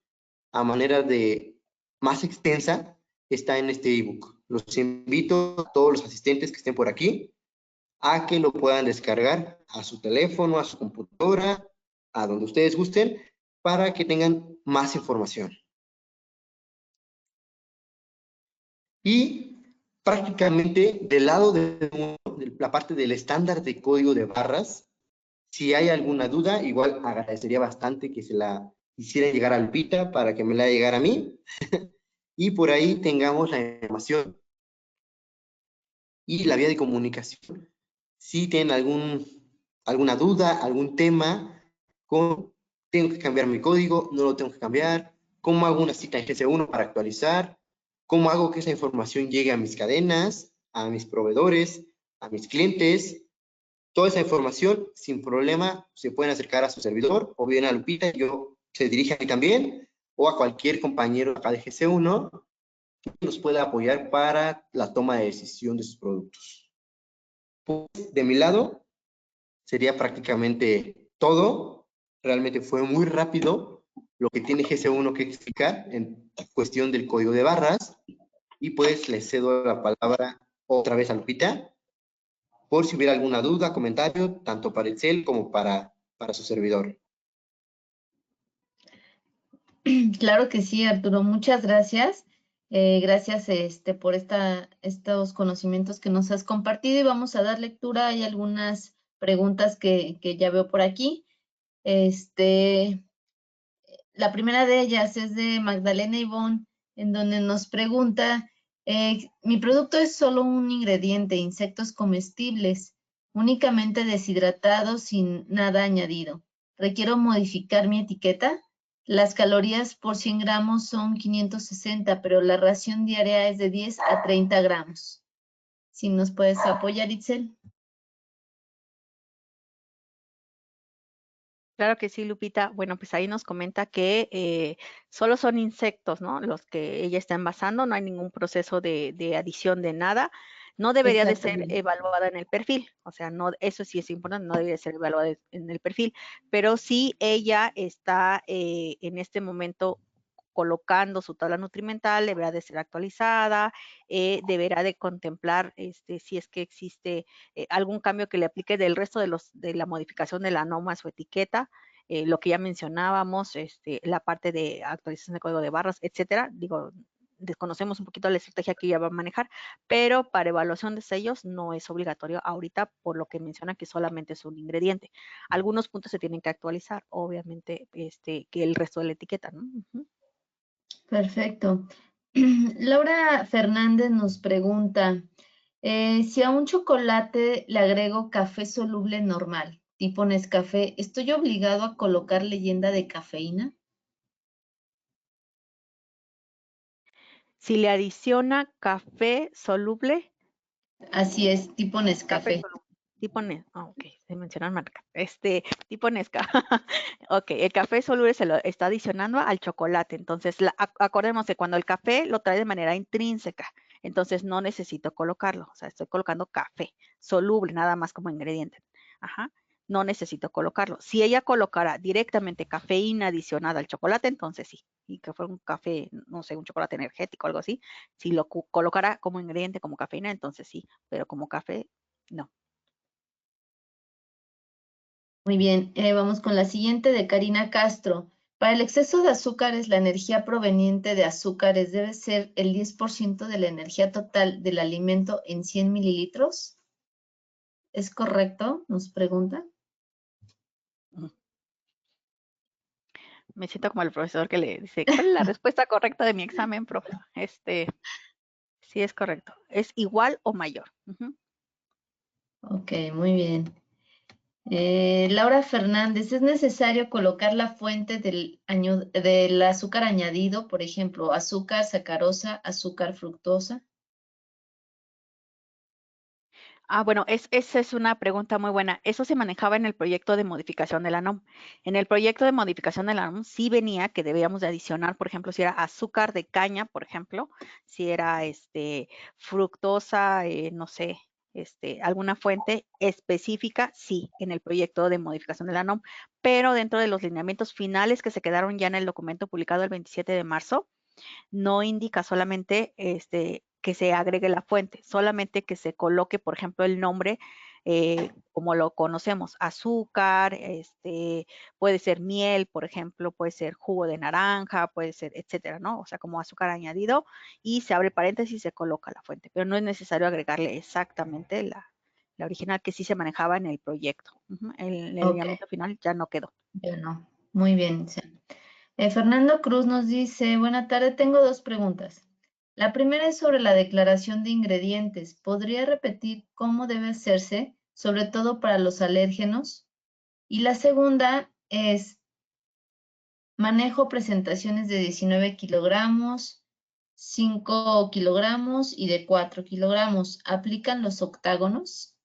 a manera de más extensa está en este ebook. Los invito a todos los asistentes que estén por aquí a que lo puedan descargar a su teléfono, a su computadora, a donde ustedes gusten, para que tengan más información. Y prácticamente del lado de la parte del estándar de código de barras, si hay alguna duda, igual agradecería bastante que se la hiciera llegar a Lupita para que me la haga llegar a mí. Y por ahí tengamos la información y la vía de comunicación. Si tienen alguna duda, algún tema, tengo que cambiar mi código, no lo tengo que cambiar, cómo hago una cita en GS1 para actualizar, cómo hago que esa información llegue a mis cadenas, a mis proveedores, a mis clientes. Toda esa información, sin problema, se pueden acercar a su servidor o bien a Lupita, se dirige a mí también, o a cualquier compañero acá de GS1 que nos pueda apoyar para la toma de decisión de sus productos. Pues, de mi lado, sería prácticamente todo. Realmente fue muy rápido lo que tiene GS1 que explicar en cuestión del código de barras. Y pues le cedo la palabra otra vez a Lupita, por si hubiera alguna duda, comentario, tanto para Excel como para su servidor. Claro que sí, Arturo, muchas gracias. Gracias por estos conocimientos que nos has compartido y vamos a dar lectura. Hay algunas preguntas que ya veo por aquí. La primera de ellas es de Magdalena Ivonne, en donde nos pregunta Mi producto es solo un ingrediente, insectos comestibles, únicamente deshidratados sin nada añadido. ¿Requiero modificar mi etiqueta? Las calorías por 100 gramos son 560, pero la ración diaria es de 10 a 30 gramos. Si nos puedes apoyar, Itzel. Claro que sí, Lupita. Bueno, pues ahí nos comenta que solo son insectos, ¿no? Los que ella está envasando, no hay ningún proceso de adición de nada. No debería de ser Exactamente. evaluada en el perfil, o sea, no, eso sí es importante, no debería ser evaluada en el perfil, pero sí ella está en este momento colocando su tabla nutrimental, deberá de ser actualizada, deberá de contemplar si es que existe algún cambio que le aplique del resto de la modificación de la NOM a su etiqueta, lo que ya mencionábamos, la parte de actualización de código de barras, etcétera. Digo, desconocemos un poquito la estrategia que ella va a manejar, pero para evaluación de sellos no es obligatorio ahorita, por lo que menciona que solamente es un ingrediente. Algunos puntos se tienen que actualizar, obviamente, que el resto de la etiqueta, ¿no? Ujú. Perfecto. Laura Fernández nos pregunta, si a un chocolate le agrego café soluble normal, tipo Nescafé, ¿estoy obligado a colocar leyenda de cafeína? Si le adiciona café soluble, Así es, tipo café Nescafé. soluble, tipo ok, se mencionan marca, tipo Nesca, ok, el café soluble se lo está adicionando al chocolate, entonces acordemos que cuando el café lo trae de manera intrínseca, entonces no necesito colocarlo, o sea, estoy colocando café soluble, nada más como ingrediente, ajá, no necesito colocarlo. Si ella colocara directamente cafeína adicionada al chocolate, entonces sí, y que fuera un café, no sé, un chocolate energético o algo así, si lo colocara como ingrediente, como cafeína, entonces sí, pero como café, no. Muy bien, vamos con la siguiente de Karina Castro. Para el exceso de azúcares, la energía proveniente de azúcares debe ser el 10% de la energía total del alimento en 100 mililitros. ¿Es correcto? Nos pregunta. Mm. Me siento como el profesor que le dice, ¿cuál es la respuesta correcta de mi examen, profe? Sí es correcto. Es igual o mayor. Ujú. Ok, muy bien. Laura Fernández, ¿es necesario colocar la fuente del azúcar añadido, por ejemplo, azúcar, sacarosa, azúcar, fructosa? Bueno, esa es una pregunta muy buena. Eso se manejaba en el proyecto de modificación de la NOM. En el proyecto de modificación de la NOM sí venía que debíamos de adicionar, por ejemplo, si era azúcar de caña, por ejemplo, si era fructosa, no sé, alguna fuente específica, sí, en el proyecto de modificación de la NOM, pero dentro de los lineamientos finales que se quedaron ya en el documento publicado el 27 de marzo, no indica solamente que se agregue la fuente, solamente que se coloque, por ejemplo, el nombre como lo conocemos, azúcar, puede ser miel, por ejemplo, puede ser jugo de naranja, puede ser, etcétera, ¿no? O sea, como azúcar añadido y se abre paréntesis y se coloca la fuente, pero no es necesario agregarle exactamente la original que sí se manejaba en el proyecto. Ujú. El Ok, lineamiento final ya no quedó. bueno, muy bien. Sí. Fernando Cruz nos dice, buena tarde, tengo dos preguntas. La primera es sobre la declaración de ingredientes. ¿Podría repetir cómo debe hacerse, sobre todo para los alérgenos? Y la segunda es, manejo presentaciones de 19 kilogramos, 5 kilogramos y de 4 kilogramos. ¿Aplican los octágonos?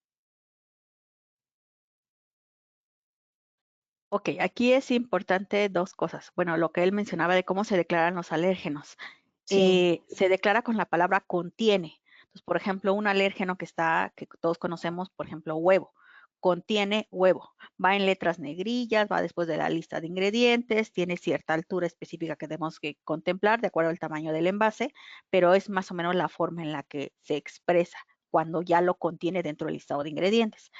Ok, aquí es importante dos cosas. Bueno, lo que él mencionaba de cómo se declaran los alérgenos. Sí. Se declara con la palabra contiene. Entonces, por ejemplo, un alérgeno que todos conocemos, por ejemplo, huevo, contiene huevo. Va en letras negrillas, va después de la lista de ingredientes, tiene cierta altura específica que tenemos que contemplar de acuerdo al tamaño del envase, pero es más o menos la forma en la que se expresa cuando ya lo contiene dentro del listado de ingredientes.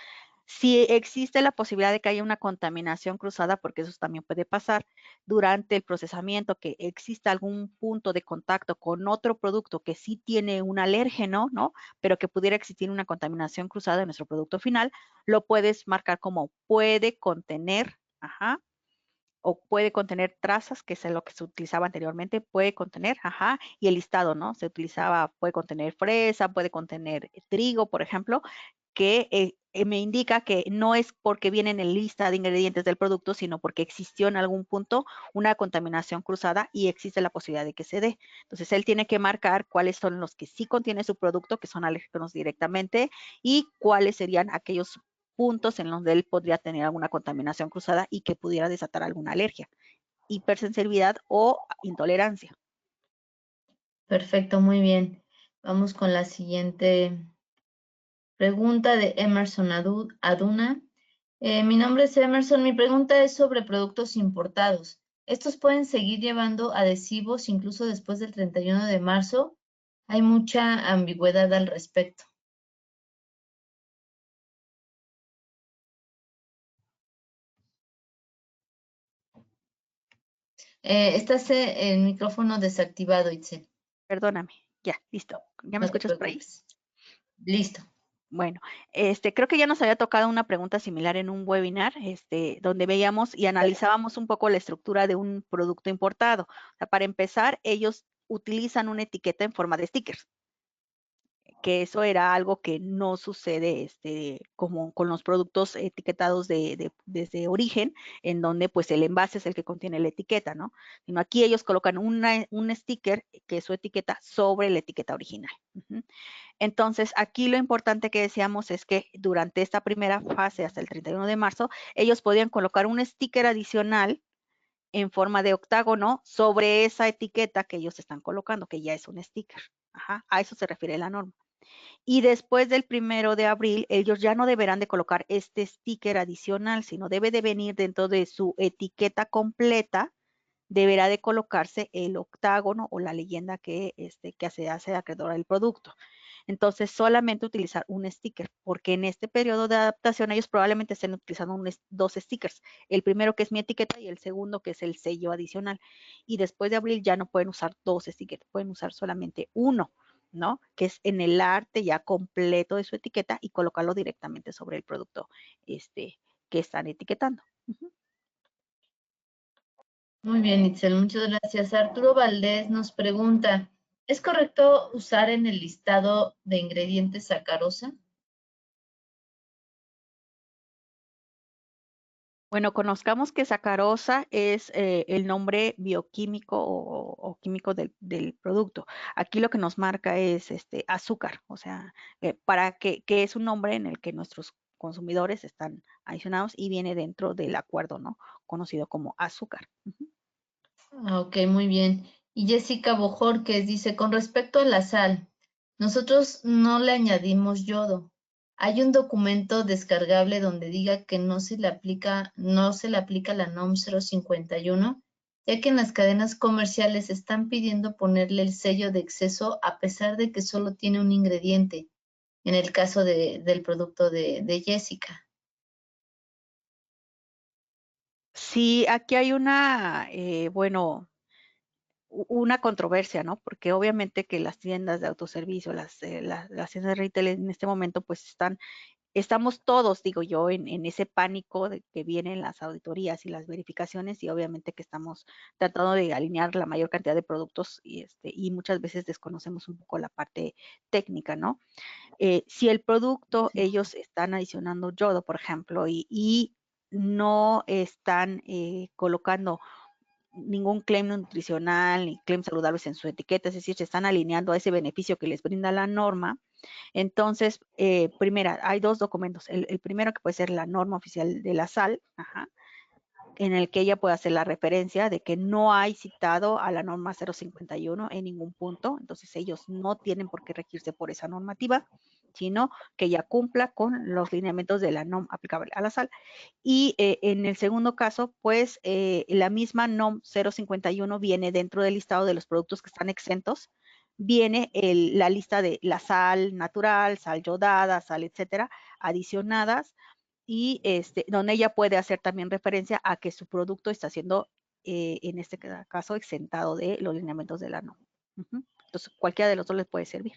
Si existe la posibilidad de que haya una contaminación cruzada, porque eso también puede pasar durante el procesamiento, que exista algún punto de contacto con otro producto que sí tiene un alérgeno, ¿no? Pero que pudiera existir una contaminación cruzada en nuestro producto final, lo puedes marcar como puede contener, ajá, o puede contener trazas, que es lo que se utilizaba anteriormente, puede contener, y el listado, ¿no? Se utilizaba, puede contener fresa, puede contener trigo, por ejemplo, que me indica que no es porque viene en la lista de ingredientes del producto, sino porque existió en algún punto una contaminación cruzada y existe la posibilidad de que se dé. Entonces, él tiene que marcar cuáles son los que sí contiene su producto, que son alérgenos directamente, y cuáles serían aquellos puntos en donde él podría tener alguna contaminación cruzada y que pudiera desatar alguna alergia, hipersensibilidad o intolerancia. Perfecto, muy bien. Vamos con la siguiente pregunta de Emerson Aduna. Mi nombre es Emerson. Mi pregunta es sobre productos importados. ¿Estos pueden seguir llevando adhesivos incluso después del 31 de marzo? Hay mucha ambigüedad al respecto. Estás el micrófono desactivado, Itzel. Perdóname, ya, listo. ¿Ya me No te escuchas por ahí? preocupes. Listo. Bueno, creo que ya nos había tocado una pregunta similar en un webinar, donde veíamos y analizábamos un poco la estructura de un producto importado. O sea, para empezar, ellos utilizan una etiqueta en forma de stickers, que eso era algo que no sucede como con los productos etiquetados desde origen, en donde pues el envase es el que contiene la etiqueta, ¿no? Sino aquí ellos colocan un sticker, que es su etiqueta, sobre la etiqueta original. Entonces, aquí lo importante que decíamos es que durante esta primera fase, hasta el 31 de marzo, ellos podían colocar un sticker adicional en forma de octágono sobre esa etiqueta que ellos están colocando, que ya es un sticker. A eso se refiere la norma. Y después del 1 de abril, ellos ya no deberán de colocar este sticker adicional, sino debe de venir dentro de su etiqueta completa, deberá de colocarse el octágono o la leyenda que hace acreedora del producto. Entonces, solamente utilizar un sticker, porque en este periodo de adaptación ellos probablemente estén utilizando dos stickers. El primero, que es mi etiqueta, y el segundo, que es el sello adicional. Y después de abril ya no pueden usar dos stickers, pueden usar solamente uno, ¿no? Que es en el arte ya completo de su etiqueta, y colocarlo directamente sobre el producto que están etiquetando. Muy bien, Itzel, muchas gracias. Arturo Valdés nos pregunta, ¿es correcto usar en el listado de ingredientes sacarosa? Bueno, conozcamos que sacarosa es el nombre bioquímico o químico del producto. Aquí lo que nos marca es azúcar, o sea, para que es un nombre en el que nuestros consumidores están adicionados y viene dentro del acuerdo, ¿no? Conocido como azúcar. Ok, muy bien. Y Jessica Bojorquez dice, con respecto a la sal, nosotros no le añadimos yodo. Hay un documento descargable donde diga que no se le aplica la NOM 051, ya que en las cadenas comerciales están pidiendo ponerle el sello de exceso a pesar de que solo tiene un ingrediente, en el caso del producto de Jessica. Sí, aquí hay una controversia, ¿no? Porque obviamente que las tiendas de autoservicio, las tiendas de retail en este momento, pues estamos todos, digo yo, en ese pánico de que vienen las auditorías y las verificaciones, y obviamente que estamos tratando de alinear la mayor cantidad de productos y muchas veces desconocemos un poco la parte técnica, ¿no? Si el producto, ellos están adicionando yodo, por ejemplo, y no están colocando ningún claim nutricional ni claim saludables en su etiqueta, es decir, se están alineando a ese beneficio que les brinda la norma. Entonces, primera, hay dos documentos. El primero, que puede ser la norma oficial de la sal, en el que ella puede hacer la referencia de que no hay citado a la norma 051 en ningún punto, entonces ellos no tienen por qué regirse por esa normativa, sino que ella cumpla con los lineamientos de la NOM aplicable a la sal. Y en el segundo caso, pues la misma NOM 051 viene dentro del listado de los productos que están exentos, viene la lista de la sal natural, sal yodada, sal, etcétera, adicionadas, y donde ella puede hacer también referencia a que su producto está siendo, en este caso, exentado de los lineamientos de la NOM. Entonces, cualquiera de los dos les puede servir.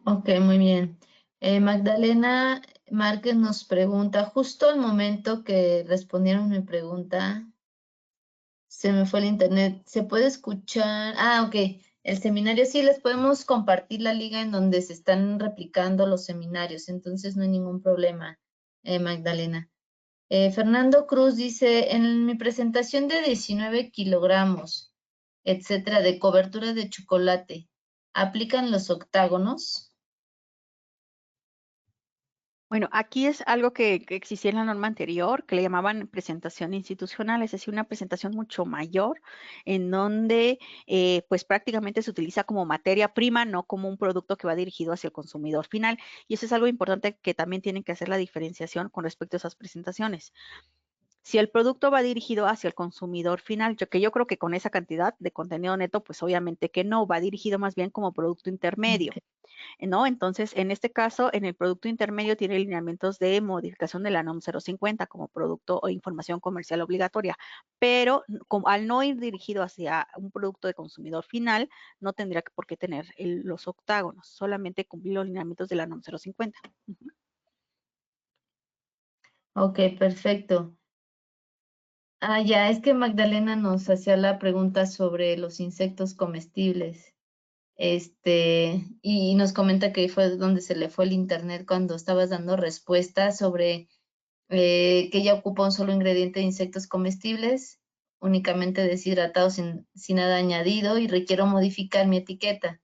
Ok, muy bien. Magdalena Márquez nos pregunta, justo al momento que respondieron mi pregunta, se me fue el internet. ¿Se puede escuchar? Ah, ok. El seminario, sí, les podemos compartir la liga en donde se están replicando los seminarios, entonces no hay ningún problema, Magdalena. Fernando Cruz dice, en mi presentación de 19 kilogramos, etcétera, de cobertura de chocolate, ¿aplican los octágonos? Bueno, aquí es algo que existía en la norma anterior, que le llamaban presentación institucional, es decir, una presentación mucho mayor, en donde pues prácticamente se utiliza como materia prima, no como un producto que va dirigido hacia el consumidor final. Y eso es algo importante que también tienen que hacer la diferenciación con respecto a esas presentaciones. Si el producto va dirigido hacia el consumidor final, yo creo que con esa cantidad de contenido neto, pues obviamente que no, va dirigido más bien como producto intermedio. Ok. ¿No? Entonces, en este caso, en el producto intermedio tiene lineamientos de modificación de la NOM 050 como producto o información comercial obligatoria, pero al no ir dirigido hacia un producto de consumidor final, no tendría por qué tener los octágonos, solamente cumplir los lineamientos de la NOM 050. Ok, perfecto. Ah, ya, es que Magdalena nos hacía la pregunta sobre los insectos comestibles. Y nos comenta que fue donde se le fue el internet cuando estabas dando respuesta sobre que ella ocupa un solo ingrediente de insectos comestibles, únicamente deshidratados sin nada añadido, y requiero modificar mi etiqueta.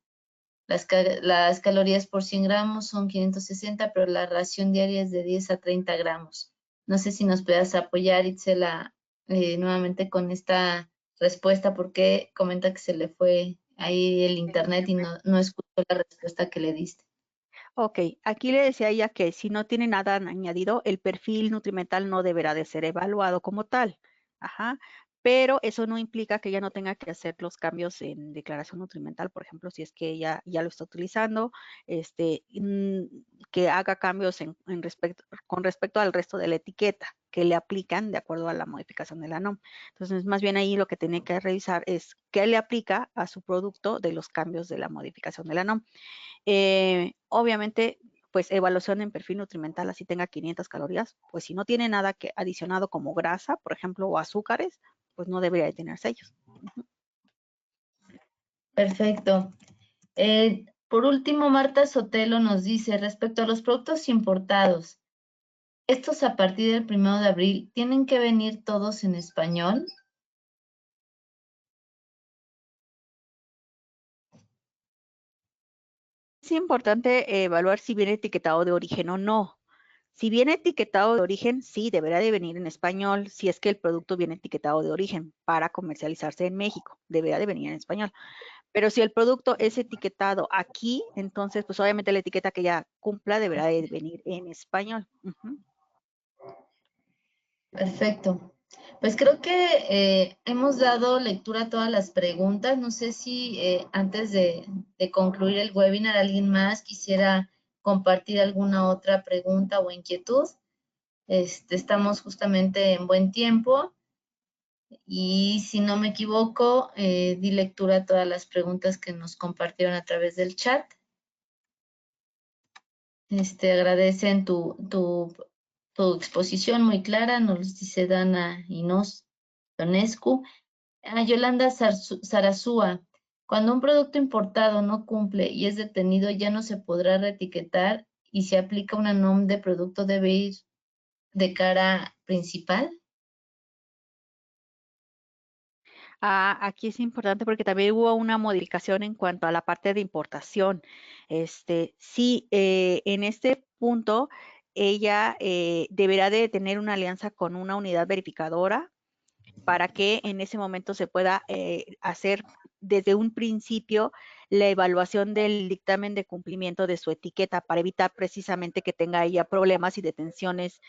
Las calorías por 100 gramos son 560, pero la ración diaria es de 10 a 30 gramos. No sé si nos puedas apoyar, Itzela, nuevamente con esta respuesta, porque comenta que se le fue ahí el internet y no escuchó la respuesta que le diste. Ok, aquí le decía ella que si no tiene nada añadido, el perfil nutrimental no deberá de ser evaluado como tal. Ajá. Pero eso no implica que ella no tenga que hacer los cambios en declaración nutrimental, por ejemplo, si es que ella ya lo está utilizando, que haga cambios con respecto al resto de la etiqueta que le aplican de acuerdo a la modificación de la NOM. Entonces, más bien ahí lo que tiene que revisar es qué le aplica a su producto de los cambios de la modificación de la NOM. Obviamente, pues evaluación en perfil nutrimental, así tenga 500 calorías, pues si no tiene nada que adicionado como grasa, por ejemplo, o azúcares, pues no debería de tener sellos. Perfecto. Por último, Marta Sotelo nos dice, respecto a los productos importados, ¿estos a partir del 1 de abril tienen que venir todos en español? Es importante evaluar si viene etiquetado de origen o no. Si viene etiquetado de origen, sí, deberá de venir en español, si es que el producto viene etiquetado de origen para comercializarse en México, deberá de venir en español. Pero si el producto es etiquetado aquí, entonces, pues obviamente la etiqueta que ya cumpla deberá de venir en español. Perfecto. Pues creo que hemos dado lectura a todas las preguntas. No sé si antes de concluir el webinar alguien más quisiera compartir alguna otra pregunta o inquietud. Estamos justamente en buen tiempo y si no me equivoco, di lectura a todas las preguntas que nos compartieron a través del chat. Agradecen tu exposición muy clara, nos dice Dana Ionescu. Yolanda Sarasúa, cuando un producto importado no cumple y es detenido, ya no se podrá reetiquetar y se aplica una NOM de producto debe ir de cara principal. Aquí es importante porque también hubo una modificación en cuanto a la parte de importación. Sí, en este punto ella deberá de tener una alianza con una unidad verificadora para que en ese momento se pueda hacer desde un principio la evaluación del dictamen de cumplimiento de su etiqueta para evitar precisamente que tenga ella problemas y detenciones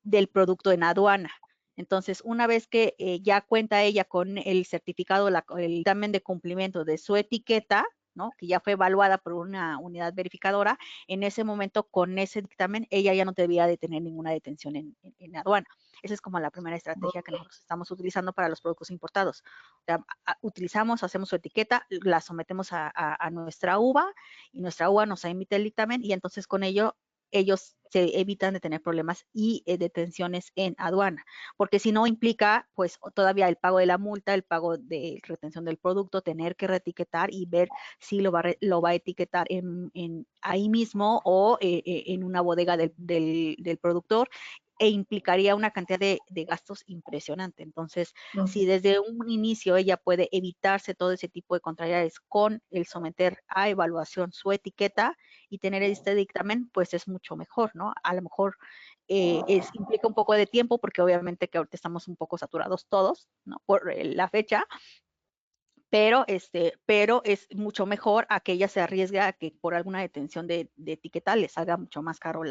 del producto en aduana. Entonces, una vez que ya cuenta ella con el certificado, el dictamen de cumplimiento de su etiqueta, ¿no? Que ya fue evaluada por una unidad verificadora, en ese momento con ese dictamen ella ya no debía de tener ninguna detención en aduana. Esa es como la primera estrategia que nosotros estamos utilizando para los productos importados. O sea, hacemos su etiqueta, la sometemos a nuestra UVA y nuestra UVA nos emite el dictamen y entonces con ello ellos se evitan de tener problemas y detenciones en aduana, porque si no implica pues todavía el pago de la multa, el pago de retención del producto, tener que reetiquetar y ver si lo va a etiquetar ahí mismo o en una bodega del productor, e implicaría una cantidad de gastos impresionante. Entonces, si desde un inicio ella puede evitarse todo ese tipo de contrariedades con el someter a evaluación su etiqueta y tener este dictamen, pues es mucho mejor, ¿no? A lo mejor implica un poco de tiempo, porque obviamente que ahorita estamos un poco saturados todos, ¿no? Por la fecha, pero es mucho mejor a que ella se arriesgue a que por alguna detención de etiqueta le salga mucho más caro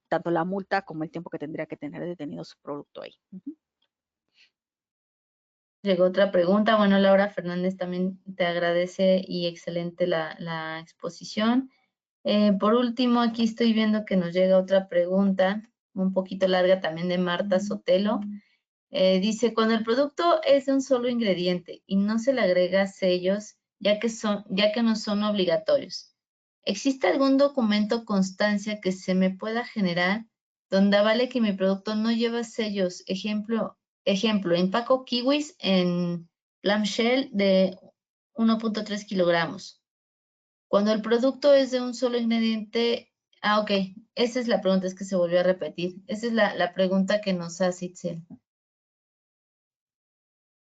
tanto la multa como el tiempo que tendría que tener detenido su producto ahí. Llegó otra pregunta. Bueno, Laura Fernández también te agradece y excelente la exposición. Por último, aquí estoy viendo que nos llega otra pregunta, un poquito larga también de Marta Sotelo. Dice, cuando el producto es de un solo ingrediente y no se le agrega sellos, ya que no son obligatorios, ¿existe algún documento o constancia que se me pueda generar donde avale que mi producto no lleva sellos? Ejemplo, empaco kiwis en clamshell de 1.3 kilogramos. Cuando el producto es de un solo ingrediente, ok, esa es la pregunta, es que se volvió a repetir. Esa es la pregunta que nos hace Itzel.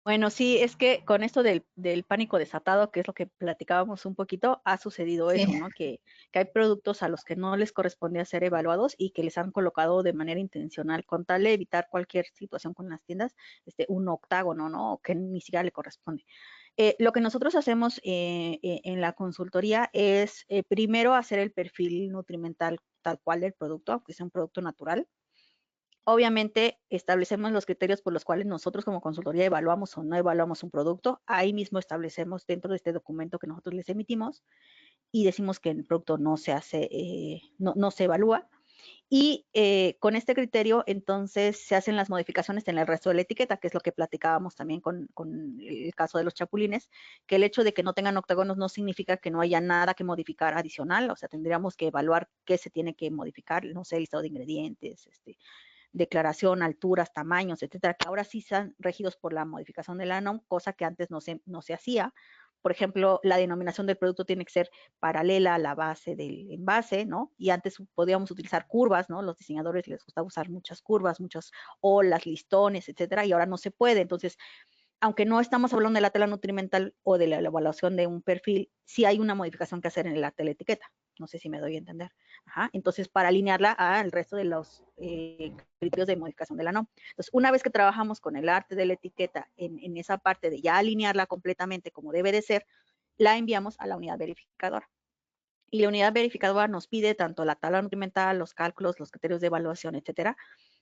Bueno, sí, es que con esto del pánico desatado, que es lo que platicábamos un poquito, ha sucedido Sí. eso, ¿no? Que hay productos a los que no les corresponde ser evaluados y que les han colocado de manera intencional con tal de evitar cualquier situación con las tiendas, un octágono, ¿no? Que ni siquiera le corresponde. Lo que nosotros hacemos en la consultoría es primero hacer el perfil nutrimental tal cual del producto, aunque sea un producto natural. Obviamente, establecemos los criterios por los cuales nosotros como consultoría evaluamos o no evaluamos un producto. Ahí mismo establecemos dentro de este documento que nosotros les emitimos y decimos que el producto no se hace, no se evalúa. Y con este criterio, entonces, se hacen las modificaciones en el resto de la etiqueta, que es lo que platicábamos también con el caso de los chapulines, que el hecho de que no tengan octágonos no significa que no haya nada que modificar adicional, o sea, tendríamos que evaluar qué se tiene que modificar, no sé, listado de ingredientes, declaración, alturas, tamaños, etcétera, que ahora sí están regidos por la modificación de la NOM, cosa que antes no se hacía. Por ejemplo, la denominación del producto tiene que ser paralela a la base del envase, ¿no? Y antes podíamos utilizar curvas, ¿no? Los diseñadores les gustaba usar muchas curvas, muchas olas, listones, etcétera, y ahora no se puede. Entonces, aunque no estamos hablando de la tela nutrimental o de la evaluación de un perfil, sí hay una modificación que hacer en la etiqueta. No sé si me doy a entender. Ajá. Entonces, para alinearla al resto de los criterios de modificación de la NOM. Entonces, una vez que trabajamos con el arte de la etiqueta en esa parte de ya alinearla completamente como debe de ser, la enviamos a la unidad verificadora. Y la unidad verificadora nos pide tanto la tabla nutrimental, los cálculos, los criterios de evaluación, etcétera,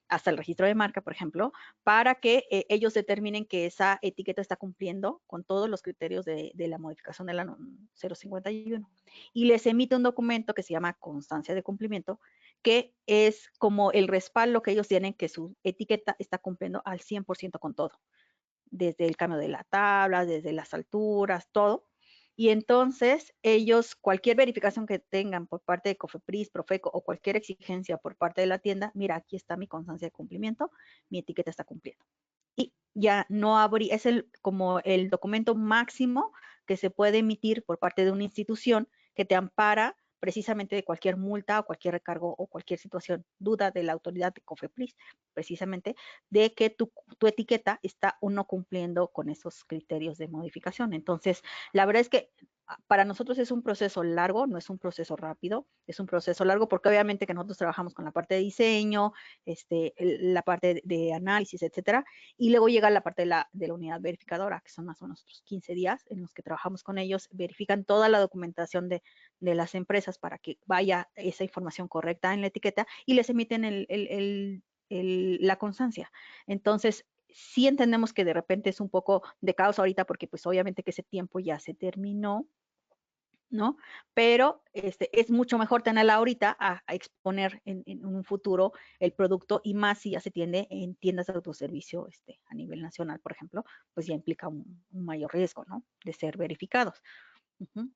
hasta el registro de marca, por ejemplo, para que ellos determinen que esa etiqueta está cumpliendo con todos los criterios de la modificación de la 051. Y les emite un documento que se llama constancia de cumplimiento, que es como el respaldo que ellos tienen que su etiqueta está cumpliendo al 100% con todo, desde el cambio de la tabla, desde las alturas, todo. Y entonces ellos, cualquier verificación que tengan por parte de Cofepris, Profeco o cualquier exigencia por parte de la tienda, mira, aquí está mi constancia de cumplimiento, mi etiqueta está cumpliendo. Y ya no habría, es como el documento máximo que se puede emitir por parte de una institución que te ampara precisamente de cualquier multa o cualquier recargo o cualquier situación, duda de la autoridad de Cofepris, precisamente, de que tu etiqueta está o no cumpliendo con esos criterios de modificación. Entonces, la verdad es que para nosotros es un proceso largo, no es un proceso rápido, es un proceso largo porque obviamente que nosotros trabajamos con la parte de diseño, la parte de análisis, etcétera, y luego llega la parte de la unidad verificadora, que son más o menos otros 15 días en los que trabajamos con ellos, verifican toda la documentación de las empresas para que vaya esa información correcta en la etiqueta y les emiten la constancia. Entonces, sí entendemos que de repente es un poco de caos ahorita porque pues obviamente que ese tiempo ya se terminó, ¿no? Pero es mucho mejor tenerla ahorita a exponer en un futuro el producto, y más si ya se tiende en tiendas de autoservicio a nivel nacional, por ejemplo, pues ya implica un mayor riesgo, ¿no? De ser verificados.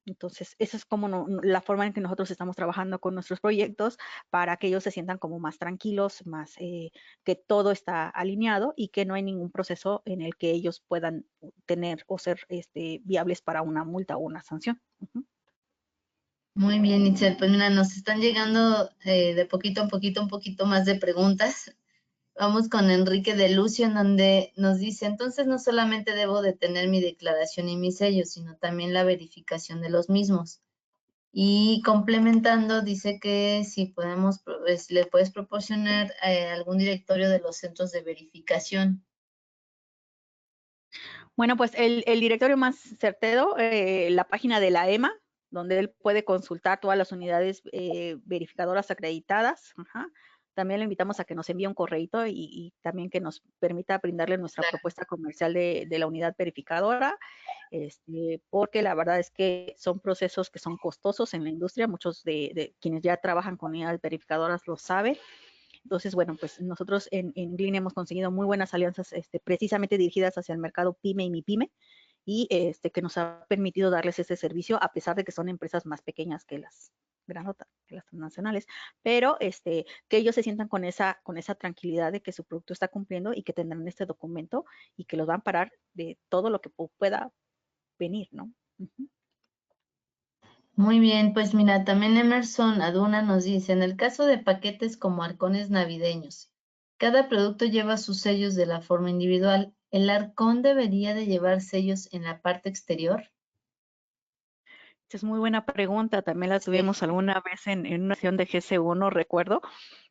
Entonces, esa es como la forma en que nosotros estamos trabajando con nuestros proyectos para que ellos se sientan como más tranquilos, más que todo está alineado y que no hay ningún proceso en el que ellos puedan tener o ser viables para una multa o una sanción. Muy bien, Itzel. Pues mira, nos están llegando de poquito a poquito un poquito más de preguntas. Vamos con Enrique de Lucio, en donde nos dice, entonces no solamente debo de tener mi declaración y mi sello, sino también la verificación de los mismos. Y complementando, dice que si podemos, pues, le puedes proporcionar algún directorio de los centros de verificación. Bueno, pues el directorio más certero, la página de la EMA, donde él puede consultar todas las unidades verificadoras acreditadas. También le invitamos a que nos envíe un correíto y también que nos permita brindarle nuestra propuesta comercial de la unidad verificadora, porque la verdad es que son procesos que son costosos en la industria. Muchos de quienes ya trabajan con unidades verificadoras lo saben. Entonces, bueno, pues nosotros en Glean hemos conseguido muy buenas alianzas precisamente dirigidas hacia el mercado PYME y MIPYME y que nos ha permitido darles ese servicio a pesar de que son empresas más pequeñas que las granotas, que las transnacionales, pero que ellos se sientan con esa tranquilidad de que su producto está cumpliendo y que tendrán este documento y que los van a parar de todo lo que pueda venir, ¿no? Muy bien, pues mira, también Emerson Aduna nos dice, en el caso de paquetes como arcones navideños, cada producto lleva sus sellos de la forma individual. ¿El arcón debería de llevar sellos en la parte exterior? Es muy buena pregunta, también la Sí, tuvimos alguna vez en una sesión de GC1, recuerdo,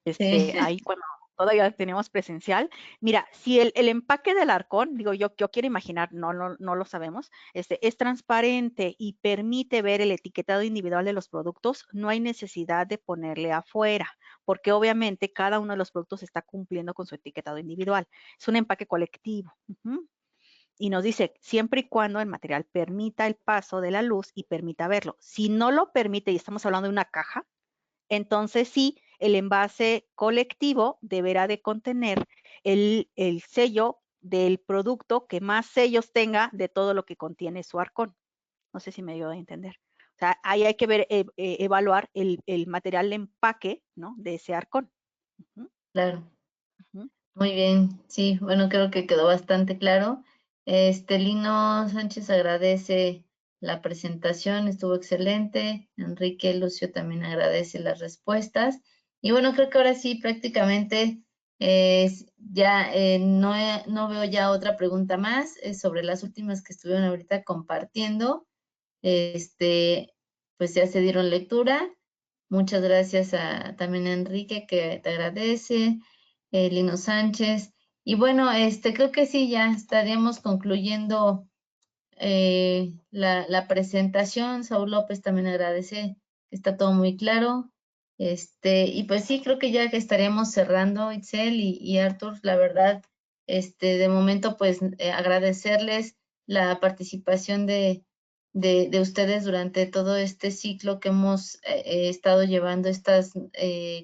sí, ahí cuando todavía teníamos presencial. Mira, si el empaque del arcón, digo yo quiero imaginar, no lo sabemos, es transparente y permite ver el etiquetado individual de los productos, no hay necesidad de ponerle afuera, porque obviamente cada uno de los productos está cumpliendo con su etiquetado individual. Es un empaque colectivo. Y nos dice, siempre y cuando el material permita el paso de la luz y permita verlo. Si no lo permite, y estamos hablando de una caja, entonces sí, el envase colectivo deberá de contener el sello del producto que más sellos tenga de todo lo que contiene su arcón. No sé si me dio a entender. O sea, ahí hay que ver, evaluar el material de empaque, ¿no? De ese arcón. claro. Ujú. Muy bien, sí, bueno, creo que quedó bastante claro. Lino Sánchez agradece la presentación, estuvo excelente. Enrique Lucio también agradece las respuestas. Y bueno, creo que ahora sí, prácticamente ya no veo ya otra pregunta más sobre las últimas que estuvieron ahorita compartiendo. Pues ya se dieron lectura. Muchas gracias también a Enrique, que te agradece, Lino Sánchez. Y bueno, creo que sí, ya estaríamos concluyendo la presentación. Saúl López también agradece, que está todo muy claro. Y pues sí, creo que ya que estaríamos cerrando, Itzel y Arthur, la verdad, de momento, pues agradecerles la participación de ustedes durante todo este ciclo que hemos estado llevando estos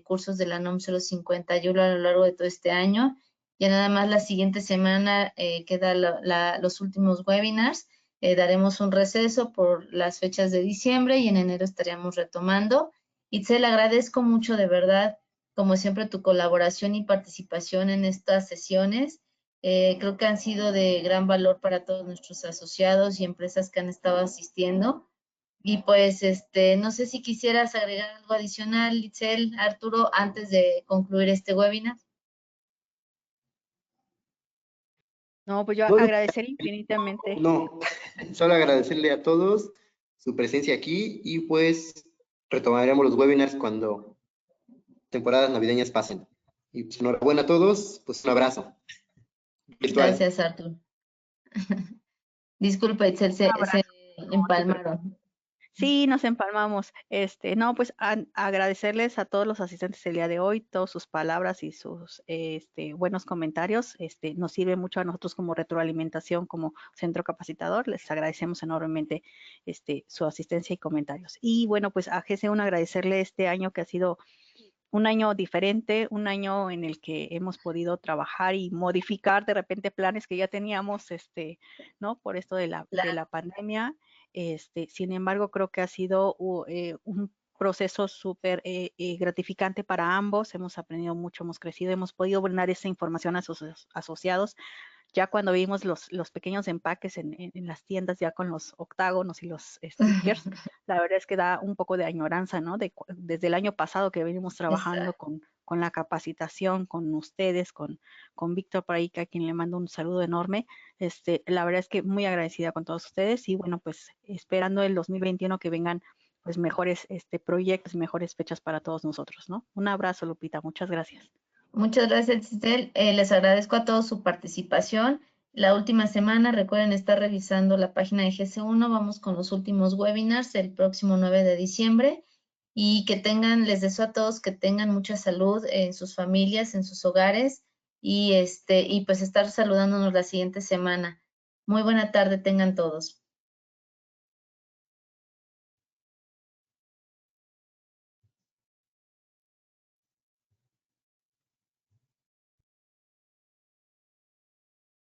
cursos de la NOM 051 a lo largo de todo este año. Ya nada más la siguiente semana queda los últimos webinars. Daremos un receso por las fechas de diciembre y en enero estaríamos retomando. Itzel, agradezco mucho de verdad, como siempre, tu colaboración y participación en estas sesiones. Creo que han sido de gran valor para todos nuestros asociados y empresas que han estado asistiendo. Y pues, no sé si quisieras agregar algo adicional, Itzel, Arturo, antes de concluir este webinar. No, pues yo No, agradecer infinitamente. no, solo agradecerle a todos su presencia aquí y pues retomaremos los webinars cuando temporadas navideñas pasen. Y pues enhorabuena a todos, pues un abrazo virtual. Gracias, Arturo. Disculpa, Itzel, Un se abrazo. No te preocupes. empalmaron. Sí, nos empalmamos. No, pues agradecerles a todos los asistentes el día de hoy, todas sus palabras y sus buenos comentarios. Nos sirve mucho a nosotros como retroalimentación, como centro capacitador. Les agradecemos enormemente su asistencia y comentarios. Y bueno, pues a GC1 agradecerle este año que ha sido un año diferente, un año en el que hemos podido trabajar y modificar de repente planes que ya teníamos, ¿no? Por esto de la pandemia. Sin embargo, creo que ha sido un proceso súper gratificante para ambos. Hemos aprendido mucho, hemos crecido, hemos podido brindar esa información a sus asociados. Ya cuando vimos los pequeños empaques en las tiendas, ya con los octágonos y los stickers, la verdad es que da un poco de añoranza, ¿no? Desde el año pasado que venimos trabajando con la capacitación, con ustedes, con Víctor por ahí, a quien le mando un saludo enorme. La verdad es que muy agradecida con todos ustedes y bueno, pues esperando el 2021 que vengan pues mejores proyectos, mejores fechas para todos nosotros, ¿no? Un abrazo, Lupita, muchas gracias. Muchas gracias, Giselle. Les agradezco a todos su participación. La última semana, recuerden estar revisando la página de GC1. Vamos con los últimos webinars el próximo 9 de diciembre. Y que tengan, les deseo a todos que tengan mucha salud en sus familias, en sus hogares. Y pues estar saludándonos la siguiente semana. Muy buena tarde tengan todos.